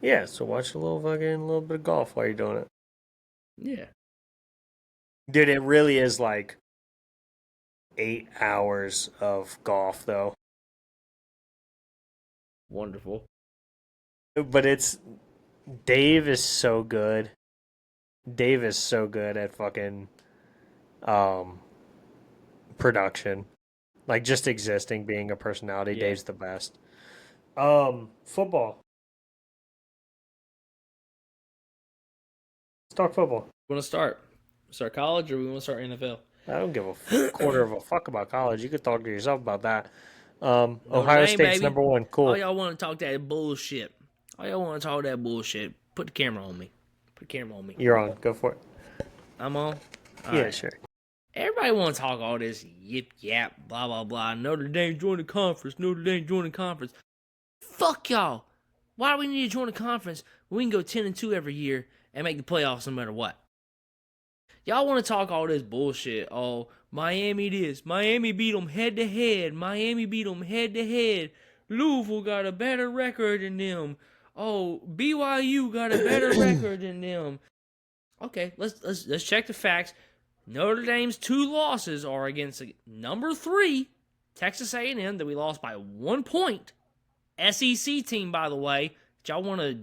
Yeah, so watch a little bit of golf while you're doing it. Yeah. Dude, it really is like 8 hours of golf, though. Wonderful. But Dave is so good. Dave is so good at fucking production. Like just existing, being a personality. Yeah. Dave's the best. Football. Let's talk football. Want to start college or we want to start NFL? I don't give a quarter of a fuck about college. You could talk to yourself about that. Ohio Dame, State's baby. number one. Cool. All y'all want to talk that bullshit. Put the camera on me. You're on. Go for it. I'm on? All Yeah, right. sure. Everybody want to talk all this yip yap, blah, blah, blah. Notre Dame joined the conference. Fuck y'all. Why do we need to join the conference when we can go 10-2 every year and make the playoffs no matter what? Y'all want to talk all this bullshit. Oh, Miami this. Miami beat them head to head. Miami beat them head to head. Louisville got a better record than them. Oh, BYU got a better record than them. Okay, let's check the facts. Notre Dame's 2 losses are against number 3, Texas A&M, that we lost by 1 point. SEC team, by the way, that y'all want to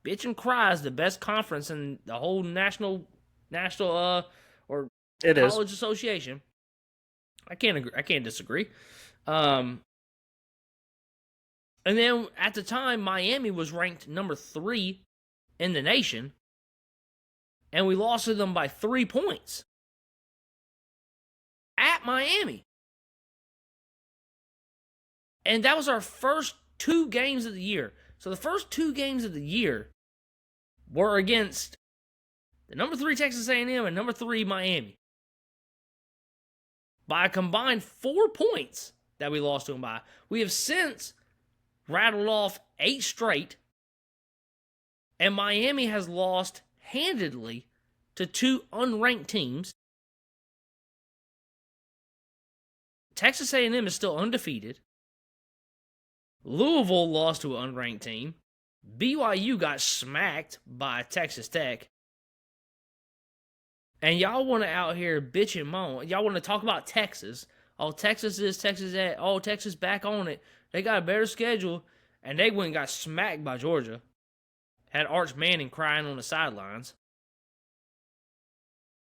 bitch and cry is the best conference in the whole national or It is. college association. I can't agree. I can't disagree. And then at the time, Miami was ranked number 3 in the nation, and we lost to them by 3 points at Miami. And that was our first 2 games of the year. So the first 2 games of the year were against the number 3 Texas A&M and number 3 Miami. By a combined 4 points that we lost to them by. We have since rattled off 8 straight. And Miami has lost handedly to 2 unranked teams. Texas A&M is still undefeated. Louisville lost to an unranked team. BYU got smacked by Texas Tech. And y'all want to out here bitch and moan. Y'all want to talk about Texas. Oh, Texas is, Texas that. Oh, Texas back on it. They got a better schedule. And they went and got smacked by Georgia. Had Arch Manning crying on the sidelines.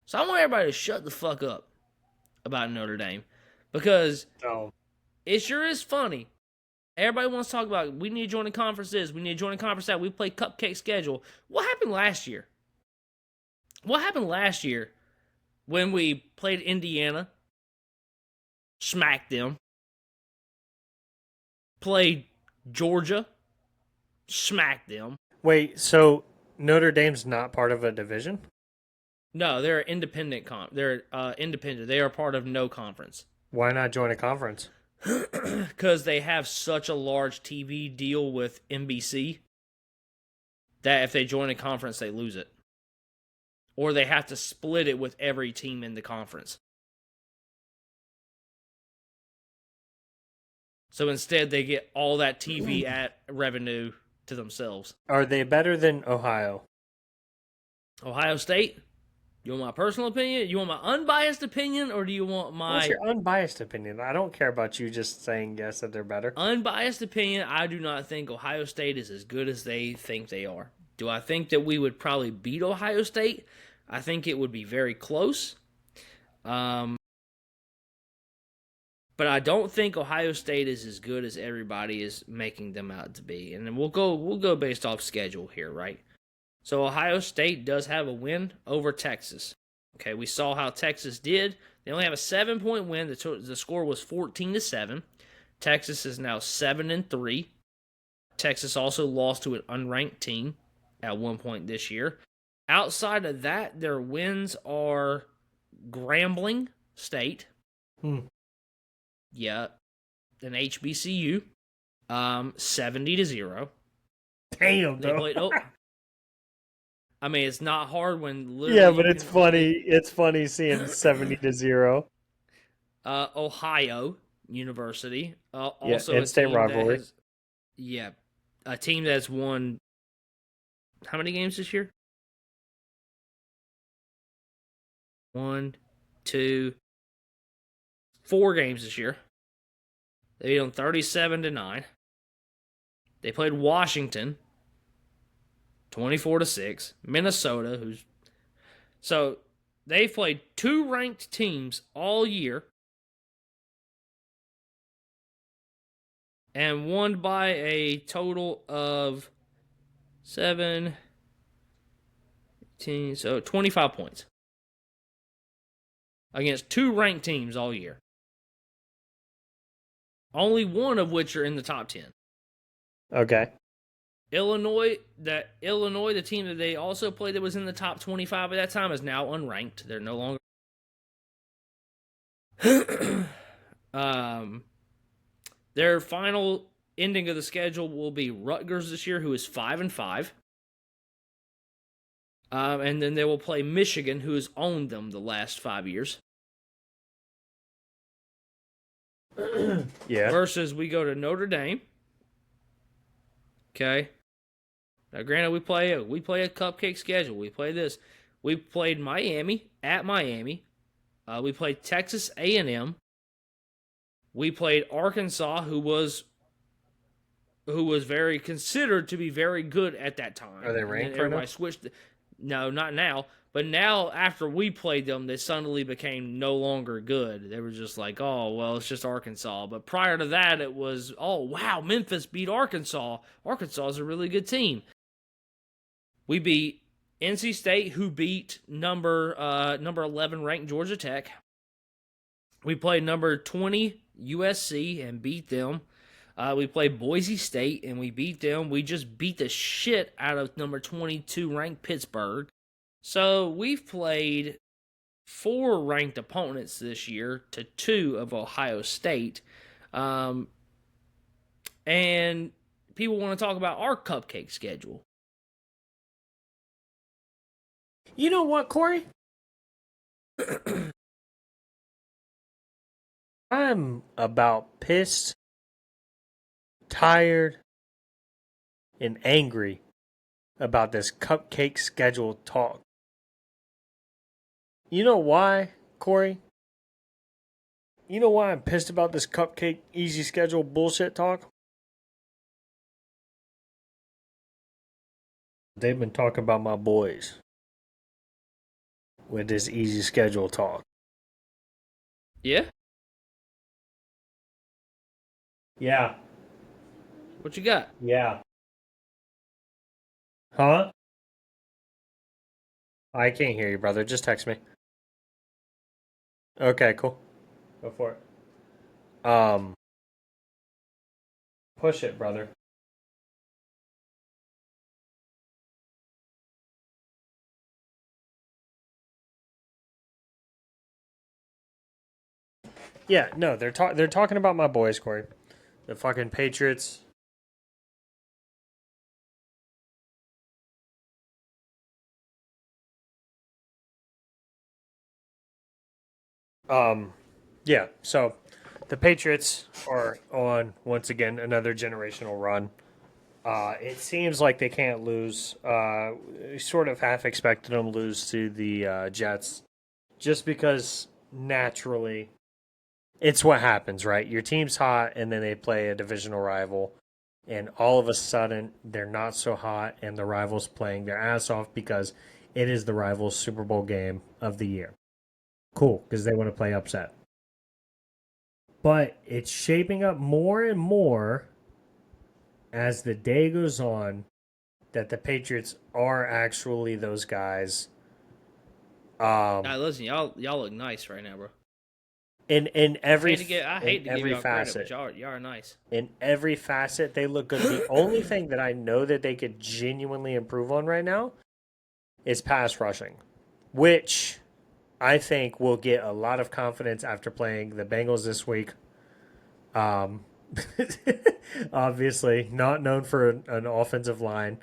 So I want everybody to shut the fuck up about Notre Dame. Because it sure is funny. Everybody wants to talk about, we need to join the conference this, we need to join the conference that, we play cupcake schedule. What happened last year? What happened last year when we played Indiana, smacked them, played Georgia, smacked them? Wait, so Notre Dame's not part of a division? No, they're independent. They're independent. They are part of no conference. Why not join a conference? Because they have such a large TV deal with NBC that if they join a conference, they lose it. Or they have to split it with every team in the conference. So instead, they get all that TV revenue to themselves. Are they better than Ohio? Ohio State? You want my personal opinion? You want my unbiased opinion? Or do you want my... What's your unbiased opinion? I don't care about you just saying yes that they're better. Unbiased opinion, I do not think Ohio State is as good as they think they are. Do I think that we would probably beat Ohio State? I think it would be very close. But I don't think Ohio State is as good as everybody is making them out to be. And then we'll go based off schedule here, right? So Ohio State does have a win over Texas. Okay, we saw how Texas did. They only have a 7-point win. The score was 14-7. Texas is now 7-3. Texas also lost to an unranked team at one point this year. Outside of that, their wins are Grambling State. Yeah, an HBCU. 70-0. Damn, they played. I mean, it's not hard when literally. Yeah, but it's funny. It's funny seeing 70-0. Ohio University. Also, yeah, in-state rivalry. A team that's won how many games this year? 1, 2, 4 games this year. They beat them 37-9. They played Washington 24-6. Minnesota, so they've played 2 ranked teams all year and won by a total of 7, 18, so 25 points against 2 ranked teams all year. Only one of which are in the top 10. Okay. Illinois, the team that they also played that was in the top 25 at that time, is now unranked. They're no longer. Their final ending of the schedule will be Rutgers this year, who is 5-5. And then they will play Michigan, who has owned them the last 5 years. Yeah. Versus we go to Notre Dame. Okay. Now, granted, we play a cupcake schedule. We play this. We played Miami at Miami. We played Texas A&M. We played Arkansas, who was very considered to be very good at that time. Are they ranked right everybody now? switched. No, not now. But now, after we played them, they suddenly became no longer good. They were just like, oh, well, it's just Arkansas. But prior to that, it was, oh, wow, Memphis beat Arkansas. Arkansas is a really good team. We beat NC State, who beat number 11 ranked Georgia Tech. We played number 20 USC and beat them. We played Boise State and we beat them. We just beat the shit out of number 22 ranked Pittsburgh. So we've played 4 ranked opponents this year to 2 of Ohio State. And people want to talk about our cupcake schedule. You know what, Corey? I'm about pissed, tired, and angry about this cupcake schedule talk. You know why, Corey? You know why I'm pissed about this cupcake easy schedule bullshit talk? They've been talking about my boys with this easy schedule talk. Yeah? Yeah. What you got? Yeah. Huh? I can't hear you, brother. Just text me. Okay, cool. Go for it. Push it, brother. Yeah, no, they're talking about my boys, Corey. The fucking Patriots. Yeah, so the Patriots are on once again another generational run. It seems like they can't lose. Sort of half expected them to lose to the Jets, just because naturally, it's what happens, right? Your team's hot, and then they play a divisional rival, and all of a sudden they're not so hot, and the rival's playing their ass off because it is the rival's Super Bowl game of the year. Cool, because they want to play upset. But it's shaping up more and more as the day goes on that the Patriots are actually those guys. Listen, y'all look nice right now, bro. In every I hate to give y'all facet, credit, but y'all are nice. In every facet, they look good. The only thing that I know that they could genuinely improve on right now is pass rushing, which I think will get a lot of confidence after playing the Bengals this week. Obviously, not known for an offensive line.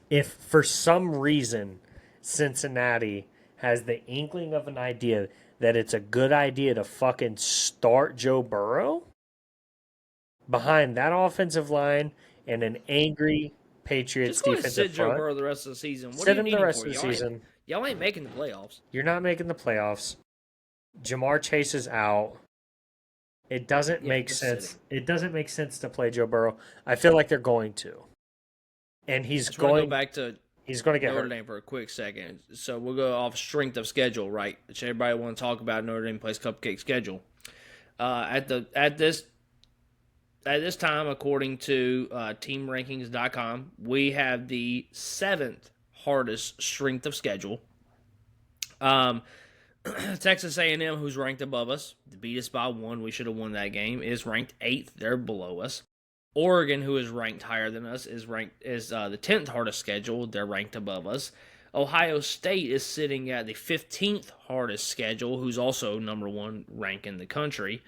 If for some reason Cincinnati has the inkling of an idea that it's a good idea to fucking start Joe Burrow behind that offensive line and an angry Patriots Just go ahead and defensive sit front, Joe Burrow the rest of the season. What sit are him you the needing rest for? of the Y'all season. Y'all ain't making the playoffs. You're not making the playoffs. Jamar Chase is out. It doesn't make sense. Sitting. It doesn't make sense to play Joe Burrow. I feel like they're going to, and he's going to go back to he's going to get Notre hurt. Dame for a quick second. So we'll go off strength of schedule, right? Which everybody want to talk about Notre Dame plays cupcake schedule. At this time, according to TeamRankings.com, we have the 7th hardest strength of schedule. Texas A&M, who's ranked above us, beat us by 1. We should have won that game. Is ranked 8th. They're below us. Oregon, who is ranked higher than us, is the 10th hardest schedule. They're ranked above us. Ohio State is sitting at the 15th hardest schedule, who's also number 1 rank in the country.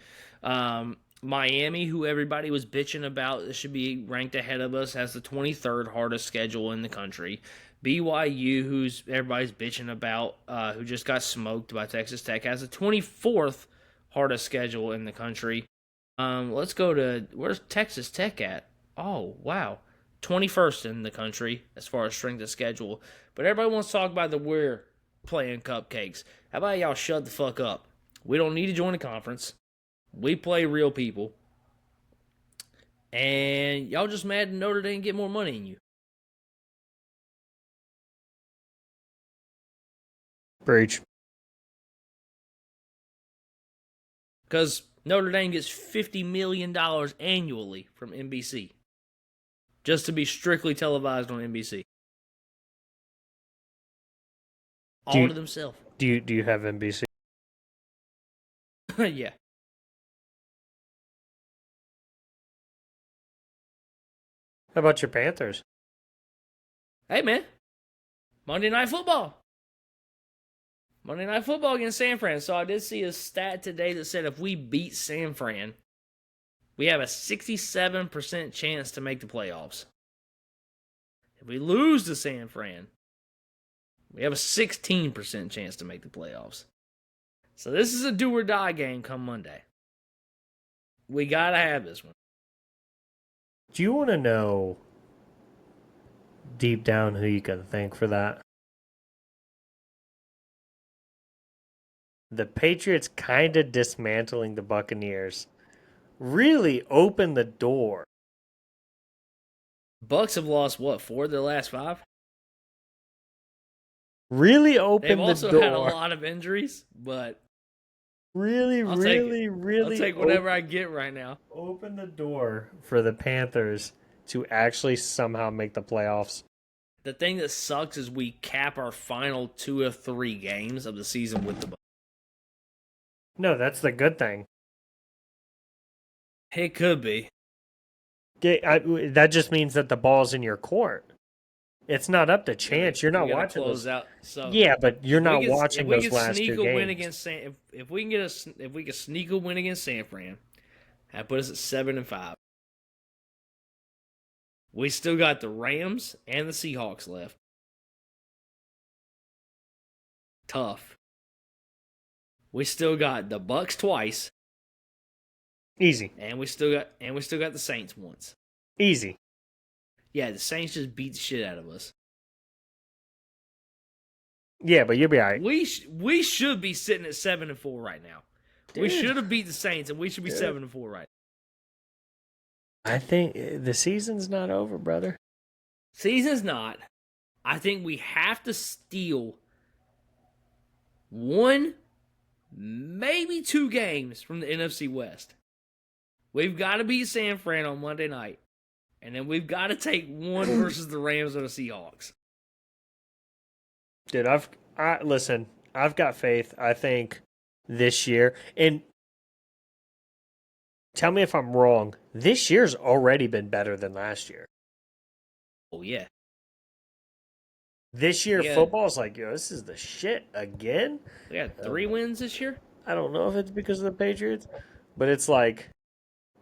Miami, who everybody was bitching about, should be ranked ahead of us, has the 23rd hardest schedule in the country. BYU, who's everybody's bitching about, who just got smoked by Texas Tech, has the 24th hardest schedule in the country. Let's go to, where's Texas Tech at? Oh, wow. 21st in the country as far as strength of schedule. But everybody wants to talk about the we're playing cupcakes. How about y'all shut the fuck up? We don't need to join a conference. We play real people. And y'all just mad Notre Dame get more money than you. Breach. Because Notre Dame gets $50 million annually from NBC. Just to be strictly televised on NBC. All to themselves. Do you have NBC? Yeah. How about your Panthers? Hey, man. Monday Night Football. Monday Night Football against San Fran. So I did see a stat today that said if we beat San Fran, we have a 67% chance to make the playoffs. If we lose to San Fran, we have a 16% chance to make the playoffs. So this is a do or die game come Monday. We got to have this one. Do you want to know deep down who you can thank for that? The Patriots kind of dismantling the Buccaneers really opened the door. Bucks have lost, what, 4 of their last 5? Really opened the door. They've also had a lot of injuries, but really I'll take whatever I get right now. Open the door for the Panthers to actually somehow make the playoffs. The thing that sucks is we cap our final 2 of 3 games of the season with the Bucks. No, that's the good thing. It could be. That just means that the ball's in your court. It's not up to chance. You're not watching those. Out. So yeah, but you're not watching those last 2 games. Win against if we can sneak a win against San Fran, that put us at 7-5. We still got the Rams and the Seahawks left. Tough. We still got the Bucks twice. Easy. And we still got the Saints once. Easy. Yeah, the Saints just beat the shit out of us. Yeah, but you'll be all right. We should be sitting at 7-4 right now. Dude. We should have beat the Saints, and we should be 7-4 right now. I think the season's not over, brother. Season's not. I think we have to steal 1, maybe 2 games from the NFC West. We've got to beat San Fran on Monday night. And then we've got to take 1 versus the Rams or the Seahawks. Dude, I've got faith. I think this year, and tell me if I'm wrong, this year's already been better than last year. Oh, yeah. This year, football's like, yo, this is the shit again. We had 3 wins this year? I don't know if it's because of the Patriots, but it's like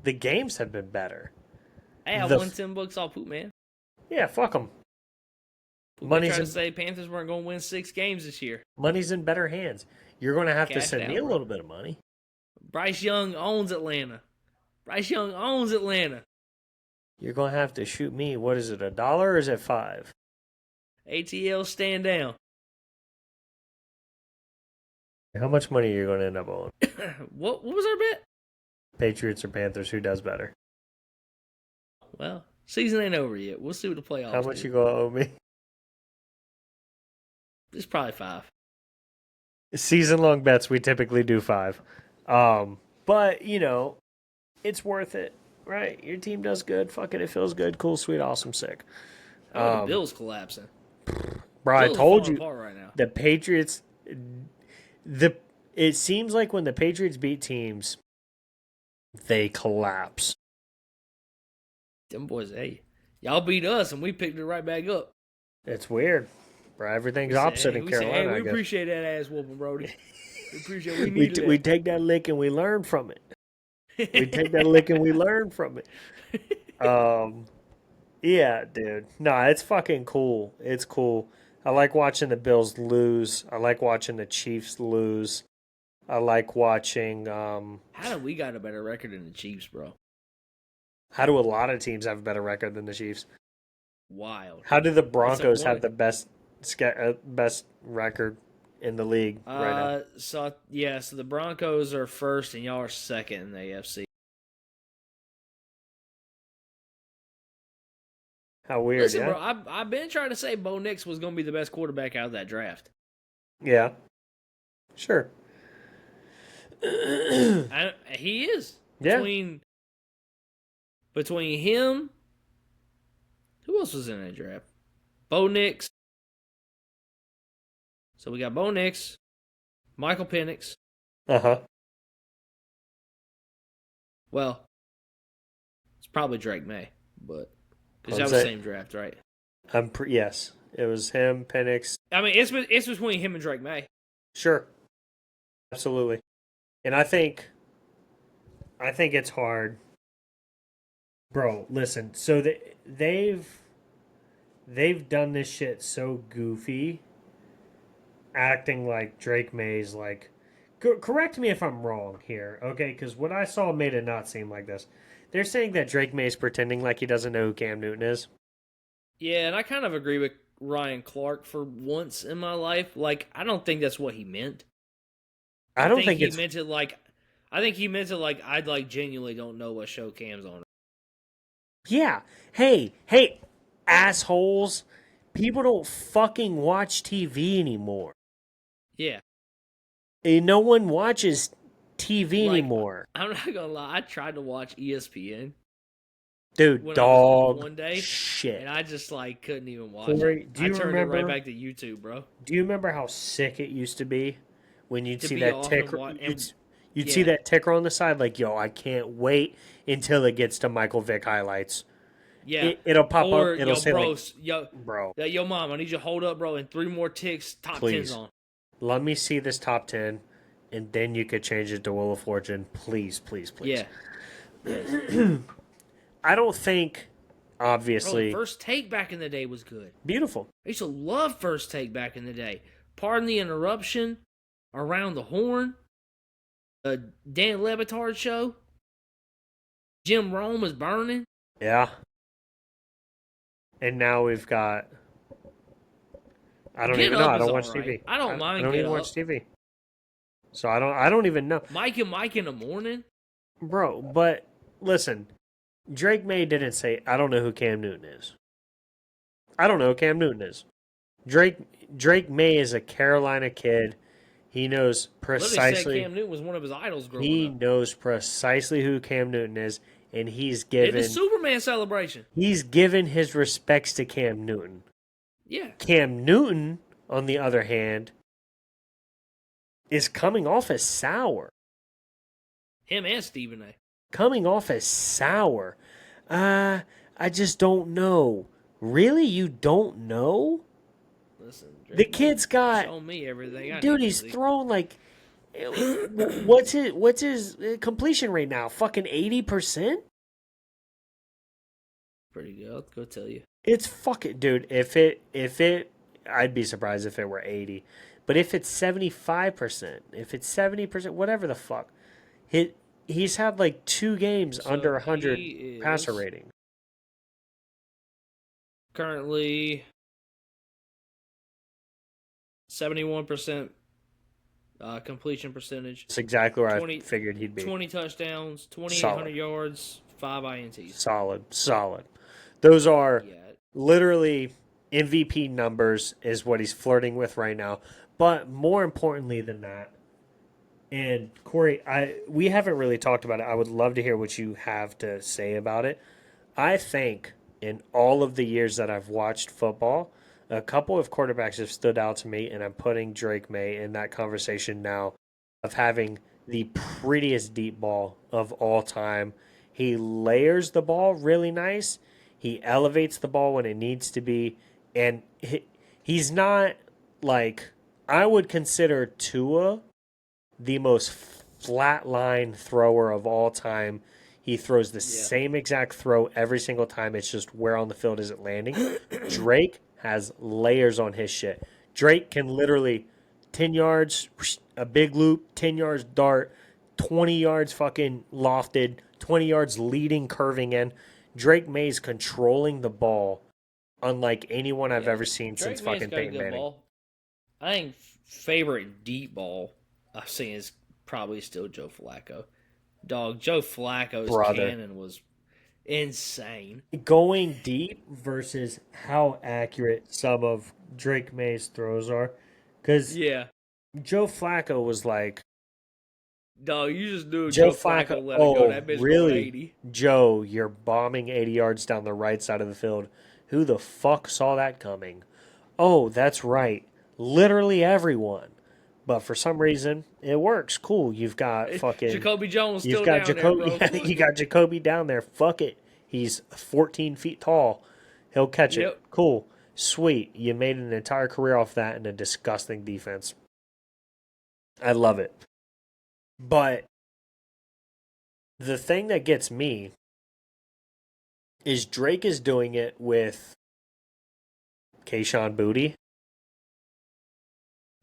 the games have been better. Hey, I won $10 off Poop, man. Yeah, fuck them. Money's trying to say Panthers weren't going to win 6 games this year. Money's in better hands. You're going to have to send me a little bit of money. Bryce Young owns Atlanta. You're going to have to shoot me. What is it, $1 or is it 5? ATL, stand down. How much money are you going to end up owing? What was our bet? Patriots or Panthers? Who does better? Well, season ain't over yet. We'll see what the playoffs. How much you going to owe me? It's probably 5. Season-long bets, we typically do 5. But, it's worth it, right? Your team does good. Fuck it, it feels good. Cool, sweet, awesome, sick. The Bills collapsing. Bro, I told you, right now. The Patriots, it seems like when the Patriots beat teams, they collapse. Them boys, hey, y'all beat us and we picked it right back up. It's weird. Bro, everything's opposite in Carolina. We appreciate that ass whooping, Brody. We appreciate we needed it. We take that lick and we learn from it. We take that lick and we learn from it. Yeah, dude. No, it's fucking cool. It's cool. I like watching the Bills lose. I like watching the Chiefs lose. I like watching. How do we got a better record than the Chiefs, bro? How do a lot of teams have a better record than the Chiefs? Wild. How do the It's a Broncos have one. the best record in the league right now? So the Broncos are first and y'all are second in the AFC. How weird, Listen, yeah. bro, I've been trying to say Bo Nix was gonna be the best quarterback out of that draft. Yeah, sure. He is. Yeah. Between him, who else was in that draft? Bo Nix. So we got Bo Nix, Michael Penix. Uh huh. Well, it's probably Drake May, but because that Was was it? the same draft, right? Yes, it was him, Penix. I mean, it's between him and Drake May. Sure, absolutely. And I think it's hard, bro. Listen, so they've done this shit so goofy, acting like Drake May's like. Correct me if I'm wrong here, okay? Because what I saw made it not seem like this. They're saying that Drake May's pretending like he doesn't know who Cam Newton is. Yeah, and I kind of agree with Ryan Clark for once in my life. Like, I don't think that's what he meant. I don't think he it's. meant it like. I think he meant it like I'd like genuinely don't know what show Cam's on. Yeah. Hey, assholes. People don't fucking watch TV anymore. Yeah, No one watches TV like anymore. I'm not gonna lie. I tried to watch ESPN Dude, when I was off dog one day, shit. and I just like couldn't even watch Corey, it. do I you turned remember? it right back to YouTube, bro. Do you remember how sick it used to be when you'd To see be that off ticker? and You'd see yeah. that ticker on the side, like, yo, I can't wait until it gets to Michael Vick highlights. Yeah. It'll pop Or up. It'll say bro, like, bro, yo, mom, I need you to hold up, bro, and 3 more ticks, top please. 10's on. Let me see this top 10, and then you could change it to Wheel of Fortune. Please, please, please. Yeah. I don't think, Bro, obviously, First Take back in the day was good. beautiful. I used to love First Take back in the day. Pardon the Interruption, Around the Horn, the Dan Le Batard Show, Jim Rome is burning. Yeah. And now we've got. I don't Get even know. Up I don't is watch alright. TV. I don't mind I don't Get even Up. watch TV. So I don't even know. Mike and Mike in the morning. Bro, but listen, Drake May didn't say I don't know who Cam Newton is. I don't know who Cam Newton is. Drake May is a Carolina kid. He knows Literally said precisely Cam Newton was one of his idols growing he up. knows precisely who Cam Newton is, and Did the Superman celebration. he's given his respects to Cam Newton. Yeah. Cam Newton, on the other hand, is coming off as sour. Him and Stephen A. Coming off as sour. I just don't know. Really? You don't know? Listen, The Drake kid's May got show me everything I dude, need he's to see. thrown like what's his completion rate now? Fucking 80%? Pretty good. I'll go tell you. It's fucking dude, if it I'd be surprised if it were 80. But if it's 75%, if it's 70%, whatever the fuck. He's had like 2 games So under 100 he passer is rating. currently 71% completion percentage, That's exactly where 20 I figured he'd be. 20 touchdowns, 2,800 Solid. yards, 5 INTs. Solid. Those are Yeah. literally MVP numbers is what he's flirting with right now. But more importantly than that, and Corey, we haven't really talked about it. I would love to hear what you have to say about it. I think in all of the years that I've watched football, a couple of quarterbacks have stood out to me, and I'm putting Drake May in that conversation now of having the prettiest deep ball of all time. He layers the ball really nice. He elevates the ball when it needs to be, and he's not like I would consider Tua the most flatline thrower of all time. He throws the Yeah. same exact throw every single time. It's just where on the field is it landing. Drake has layers on his shit. Drake can literally 10 yards, a big loop, 10 yards dart, 20 yards fucking lofted, 20 yards leading, curving in. Drake May's controlling the ball unlike anyone I've Yeah. ever seen since Drake May's fucking got a Peyton good Manning. ball. I think favorite deep ball I've seen is probably still Joe Flacco. Dog, Joe Flacco's Brother. cannon was insane. Going deep versus how accurate some of Drake May's throws are. Because Yeah. Joe Flacco was like, Dog, you just knew Joe Joe Flacco, Flacco let it go. oh, That bitch go really? 80. Joe, you're bombing 80 yards down the right side of the field. Who the fuck saw that coming? Oh, that's right. Literally everyone. But for some reason, it works. Cool. You've got fucking, Jacoby Jones you've still got down there, Jacoby, bro. yeah, you got Jacoby down there. Fuck it. He's 14 feet tall. He'll catch it. Yep. Cool. Sweet. You made an entire career off that in a disgusting defense. I love it. But the thing that gets me is Drake is doing it with Kayshon Boutte.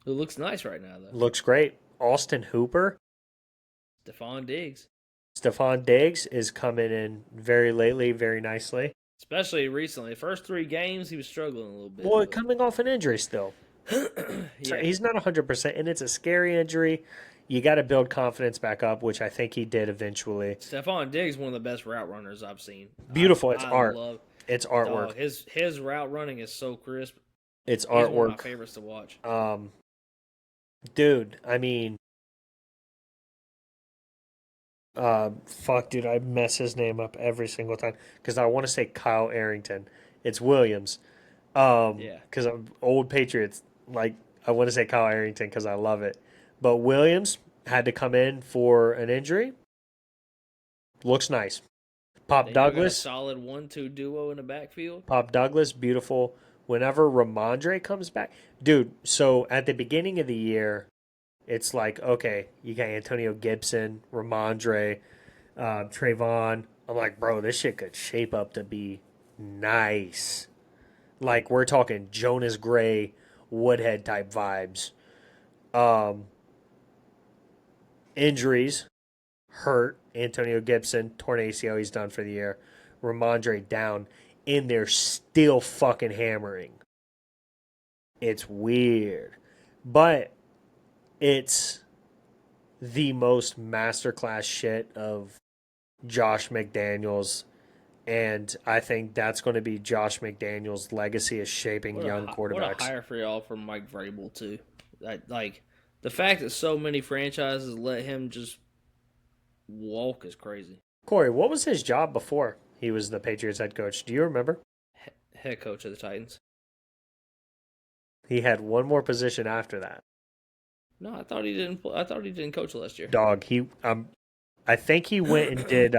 Who looks nice right now, though. Looks great. Austin Hooper. Stephon Diggs. Stephon Diggs is coming in very lately, very nicely. Especially recently. First 3 games, he was struggling a little bit. Well, but- coming off an injury still. So yeah. he's not 100%, and it's a scary injury. You got to build confidence back up, which I think he did eventually. Stephon Diggs, one of the best route runners I've seen. Beautiful. It's art. Love, It's artwork. dog, his route running is so crisp. It's He's one of my artwork. favorites to watch. Dude, I mean, fuck, dude, I mess his name up every single time because I want to say Kyle Arrington. It's Williams. Yeah. Because I'm old Patriots. Like, I want to say Kyle Arrington because I love it. But Williams had to come in for an injury. Looks nice. Pop They now got a Douglas. solid 1-2 duo in the backfield. Pop Douglas, beautiful. Whenever Ramondre comes back, dude. So at the beginning of the year, it's like, okay, you got Antonio Gibson, Ramondre, Trayvon. I'm like, bro, this shit could shape up to be nice. Like, we're talking Jonas Gray, Woodhead type vibes. Injuries, hurt. Antonio Gibson, torn ACL, he's done for the year. Ramondre down, and they're still fucking hammering. It's weird. But it's the most masterclass shit of Josh McDaniels. And I think that's going to be Josh McDaniels' legacy is shaping young quarterbacks. What a hire for y'all from Mike Vrabel, too. Like, the fact that so many franchises let him just walk is crazy. Corey, what was his job before he was the Patriots head coach? Do you remember? Head coach of the Titans. He had one more position after that. No, I thought he didn't. I thought he didn't coach last year. Dog, I think he went and did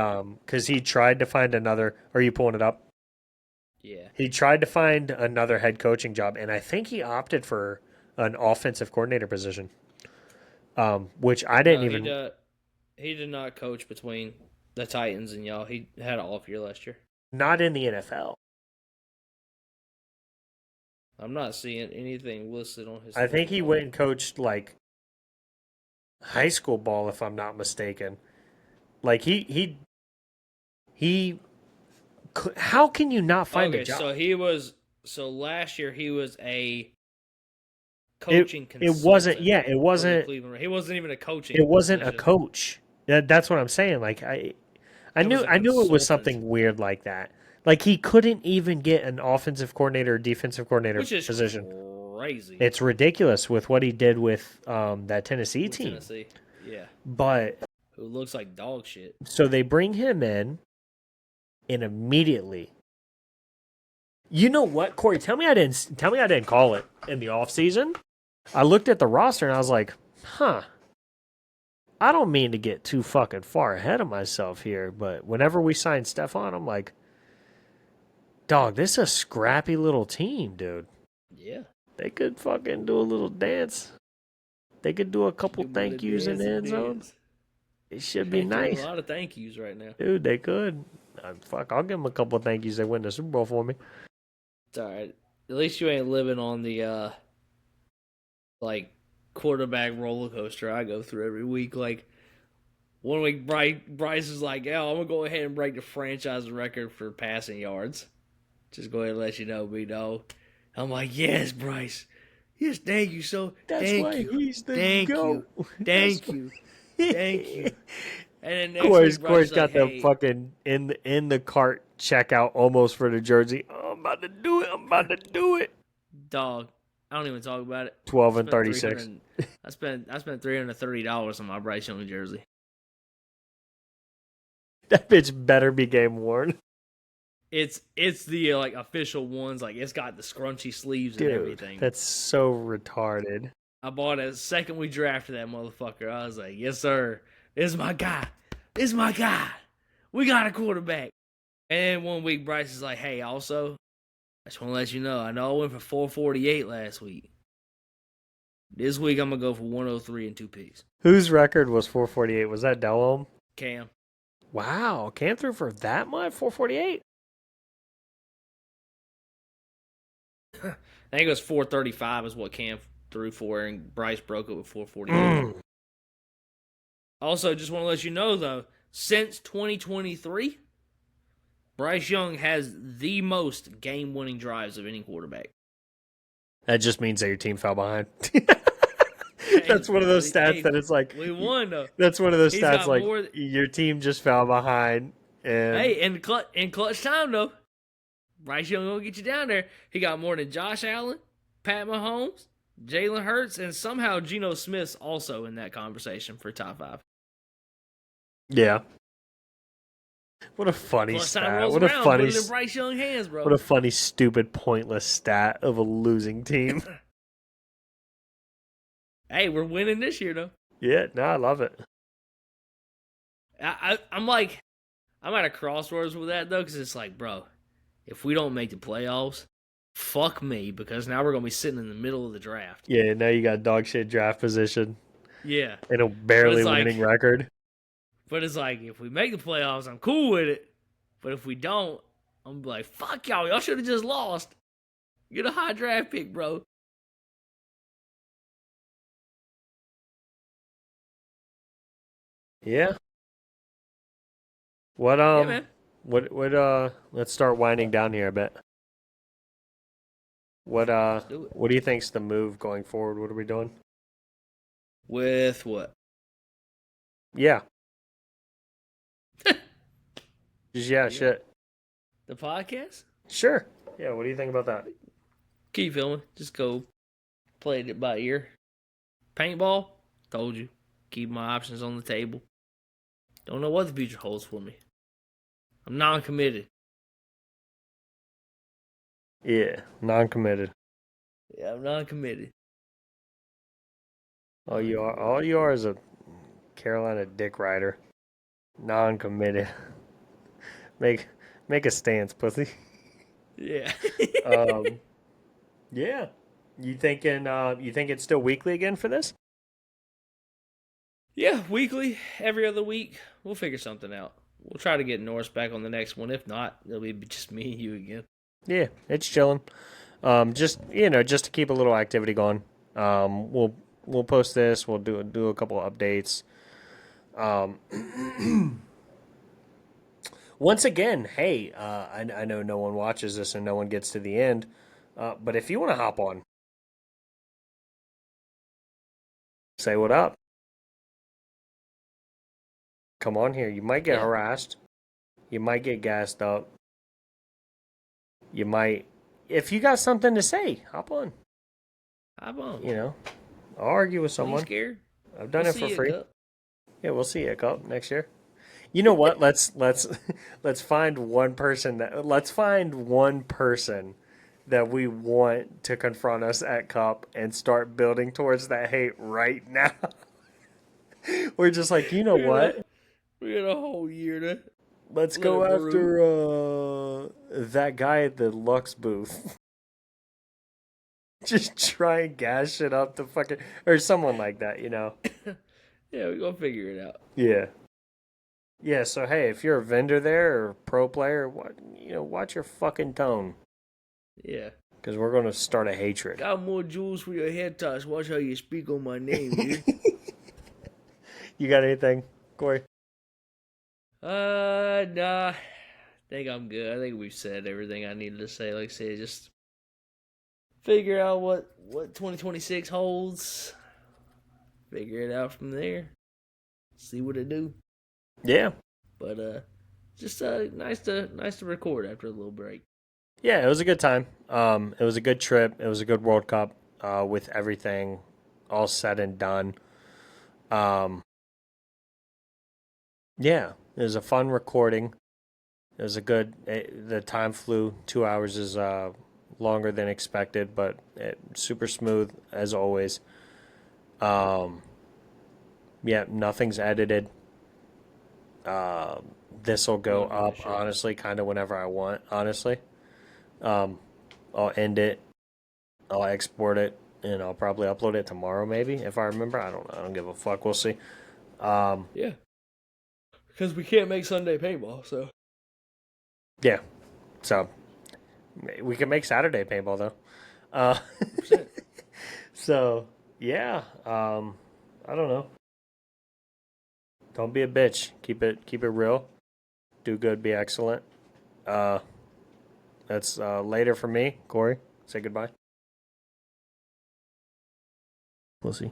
because he tried to find another. Are you pulling it up? Yeah. He tried to find another head coaching job, and I think he opted for an offensive coordinator position. Which I didn't even. He did not coach between the Titans and y'all. He had an off year last year. Not in the NFL. I'm not seeing anything listed on his. I think he went and coached like high school ball, if I'm not mistaken. Like he. How can you not find a job? So last year he was a coaching. It wasn't. consultant Yeah, it for the wasn't. Cleveland. He wasn't even a coaching. It wasn't a position. coach. That's what I'm saying. Like I It knew was a it was consultant. something weird like that. Like he couldn't even get an offensive coordinator or defensive coordinator Which is position. crazy. It's ridiculous with what he did with that Tennessee With team. Tennessee. Yeah. But Who looks like dog shit. so they bring him in, and immediately. You know what, Corey? Tell me I didn't call it in the offseason. I looked at the roster and I was like, huh. I don't mean to get too fucking far ahead of myself here, but whenever we signed Stephon, I'm like, dog, this is a scrappy little team, dude. Yeah. They could fucking do a little dance. They could do a couple thank yous in the end zone. It should be They're doing a nice. lot of thank yous right now. Dude, they could. Fuck, I'll give them a couple of thank yous. They win the Super Bowl for me. It's all right. At least you ain't living on the like quarterback roller coaster I go through every week. Like one week, Bryce is like, "Oh, I'm gonna go ahead and break the franchise record for passing yards." Just go ahead and let you know, B dog. I'm like, "Yes, Bryce. Yes, thank you. So That's thank why you, he's the thank GOAT. you, thank you, thank you." And then next Corey's week, Bryce is like, got the "Hey, fucking in the cart checkout almost for the jersey. Oh, I'm about to do it. I'm about to do it. dog, I don't even talk about it. 12 I and spent 36. I spent $330 on my Bryce Young jersey. That bitch better be game worn. It's the like official ones. Like it's got the scrunchy sleeves and Dude, everything. that's so retarded. I bought it the second we drafted that motherfucker. I was like, yes sir, this is my guy. This is my guy. We got a quarterback. And then one week Bryce is like, hey, also, I just want to let you know, I know I went for 448 last week. This week I'm gonna go for 103 and 2 picks. Whose record was 448? Was that Delhomme? Cam. Wow, Cam threw for that much? 448? I think it was 435 is what Cam threw for, and Bryce broke it with 448. Also, just want to let you know though, since 2023, Bryce Young has the most game-winning drives of any quarterback. That just means that your team fell behind. That's one of those stats that it's like we won though. That's one of those He's stats got like more- your team just fell behind. And Hey, in clutch time though, Bryce Young gonna get you down there. He got more than Josh Allen, Pat Mahomes, Jalen Hurts, and somehow Geno Smith's also in that conversation for top 5. yeah. What a funny Clutch time stat. rolls What a around, funny put it in Bryce Young hands, bro. what a funny stupid pointless stat of a losing team. Hey, we're winning this year though. Yeah, no, I love it. I'm like, I'm at a crossroads with that though, because it's like, bro, if we don't make the playoffs, fuck me, because now we're gonna be sitting in the middle of the draft. Yeah, now you got dog shit draft position Yeah, and a barely like- winning record. but it's like if we make the playoffs, I'm cool with it. But if we don't, I'm like, fuck y'all. Y'all should have just lost. Get a high draft pick, bro. Yeah. What Yeah, man. what let's start winding down here a bit. What Let's do it. what do you think's the move going forward? What are we doing? With what? Yeah. Just yeah, shit. The podcast? Sure. Yeah, what do you think about that? Keep filming. Just go play it by ear. Paintball? Told you. Keep my options on the table. Don't know what the future holds for me. I'm non-committed. Yeah, non-committed. Yeah, I'm non-committed. All you are is a Carolina dick rider. Non-committed. Make a stance, pussy. Yeah. Yeah. You think it's still weekly again for this? Yeah, weekly, every other week. We'll figure something out. We'll try to get Norris back on the next one. If not, it'll be just me and you again. Yeah, it's chilling. Just just to keep a little activity going. We'll post this. We'll do a couple of updates. Once again, hey, I know no one watches this and no one gets to the end, but if you want to hop on, say what up. Come on here. You might get harassed. You might get gassed up. You might, if you got something to say, hop on. Hop on. I'll argue with Are you someone. scared? I've done it for free. Cup. Yeah, we'll see you at Cup next year. You know what? let's find one person that we want to confront us at Cup and start building towards that hate right now. We're just like, you know what? We got a whole year to. Let's Let go it brew. after that guy at the Lux booth. Just try and gas shit up to fucking or someone like that, Yeah, we're gonna figure it out. Yeah. Yeah, so hey, if you're a vendor there or pro player, what watch your fucking tone, Yeah. because we're gonna start a hatred. Got more jewels for your head toss. Watch how you speak on my name, dude. You got anything, Corey? Nah. I think I'm good. I think we've said everything I needed to say. Like I said, just figure out what 2026 holds. Figure it out from there. See what it do. Yeah, But just nice to record after a little break. yeah, it was a good time. It was a good trip. It was a good World Cup. With everything all said and done. Um, yeah, it was a fun recording. It was a good. The time flew. 2 hours is longer than expected, but super smooth as always. Um, yeah, nothing's edited. Uh, this will go Love you to up shit. honestly, kind of whenever I want. Honestly, um, I'll end it. I'll export it, and I'll probably upload it tomorrow, maybe if I remember. I don't know. I don't give a fuck. We'll see. Um, Yeah, because we can't make Sunday paintball, so yeah. So we can make Saturday paintball though. Uh, 100%. so yeah. I don't know. Don't be a bitch. Keep it real. Do good. Be excellent. Uh, that's later for me. Corey, say goodbye. We'll see.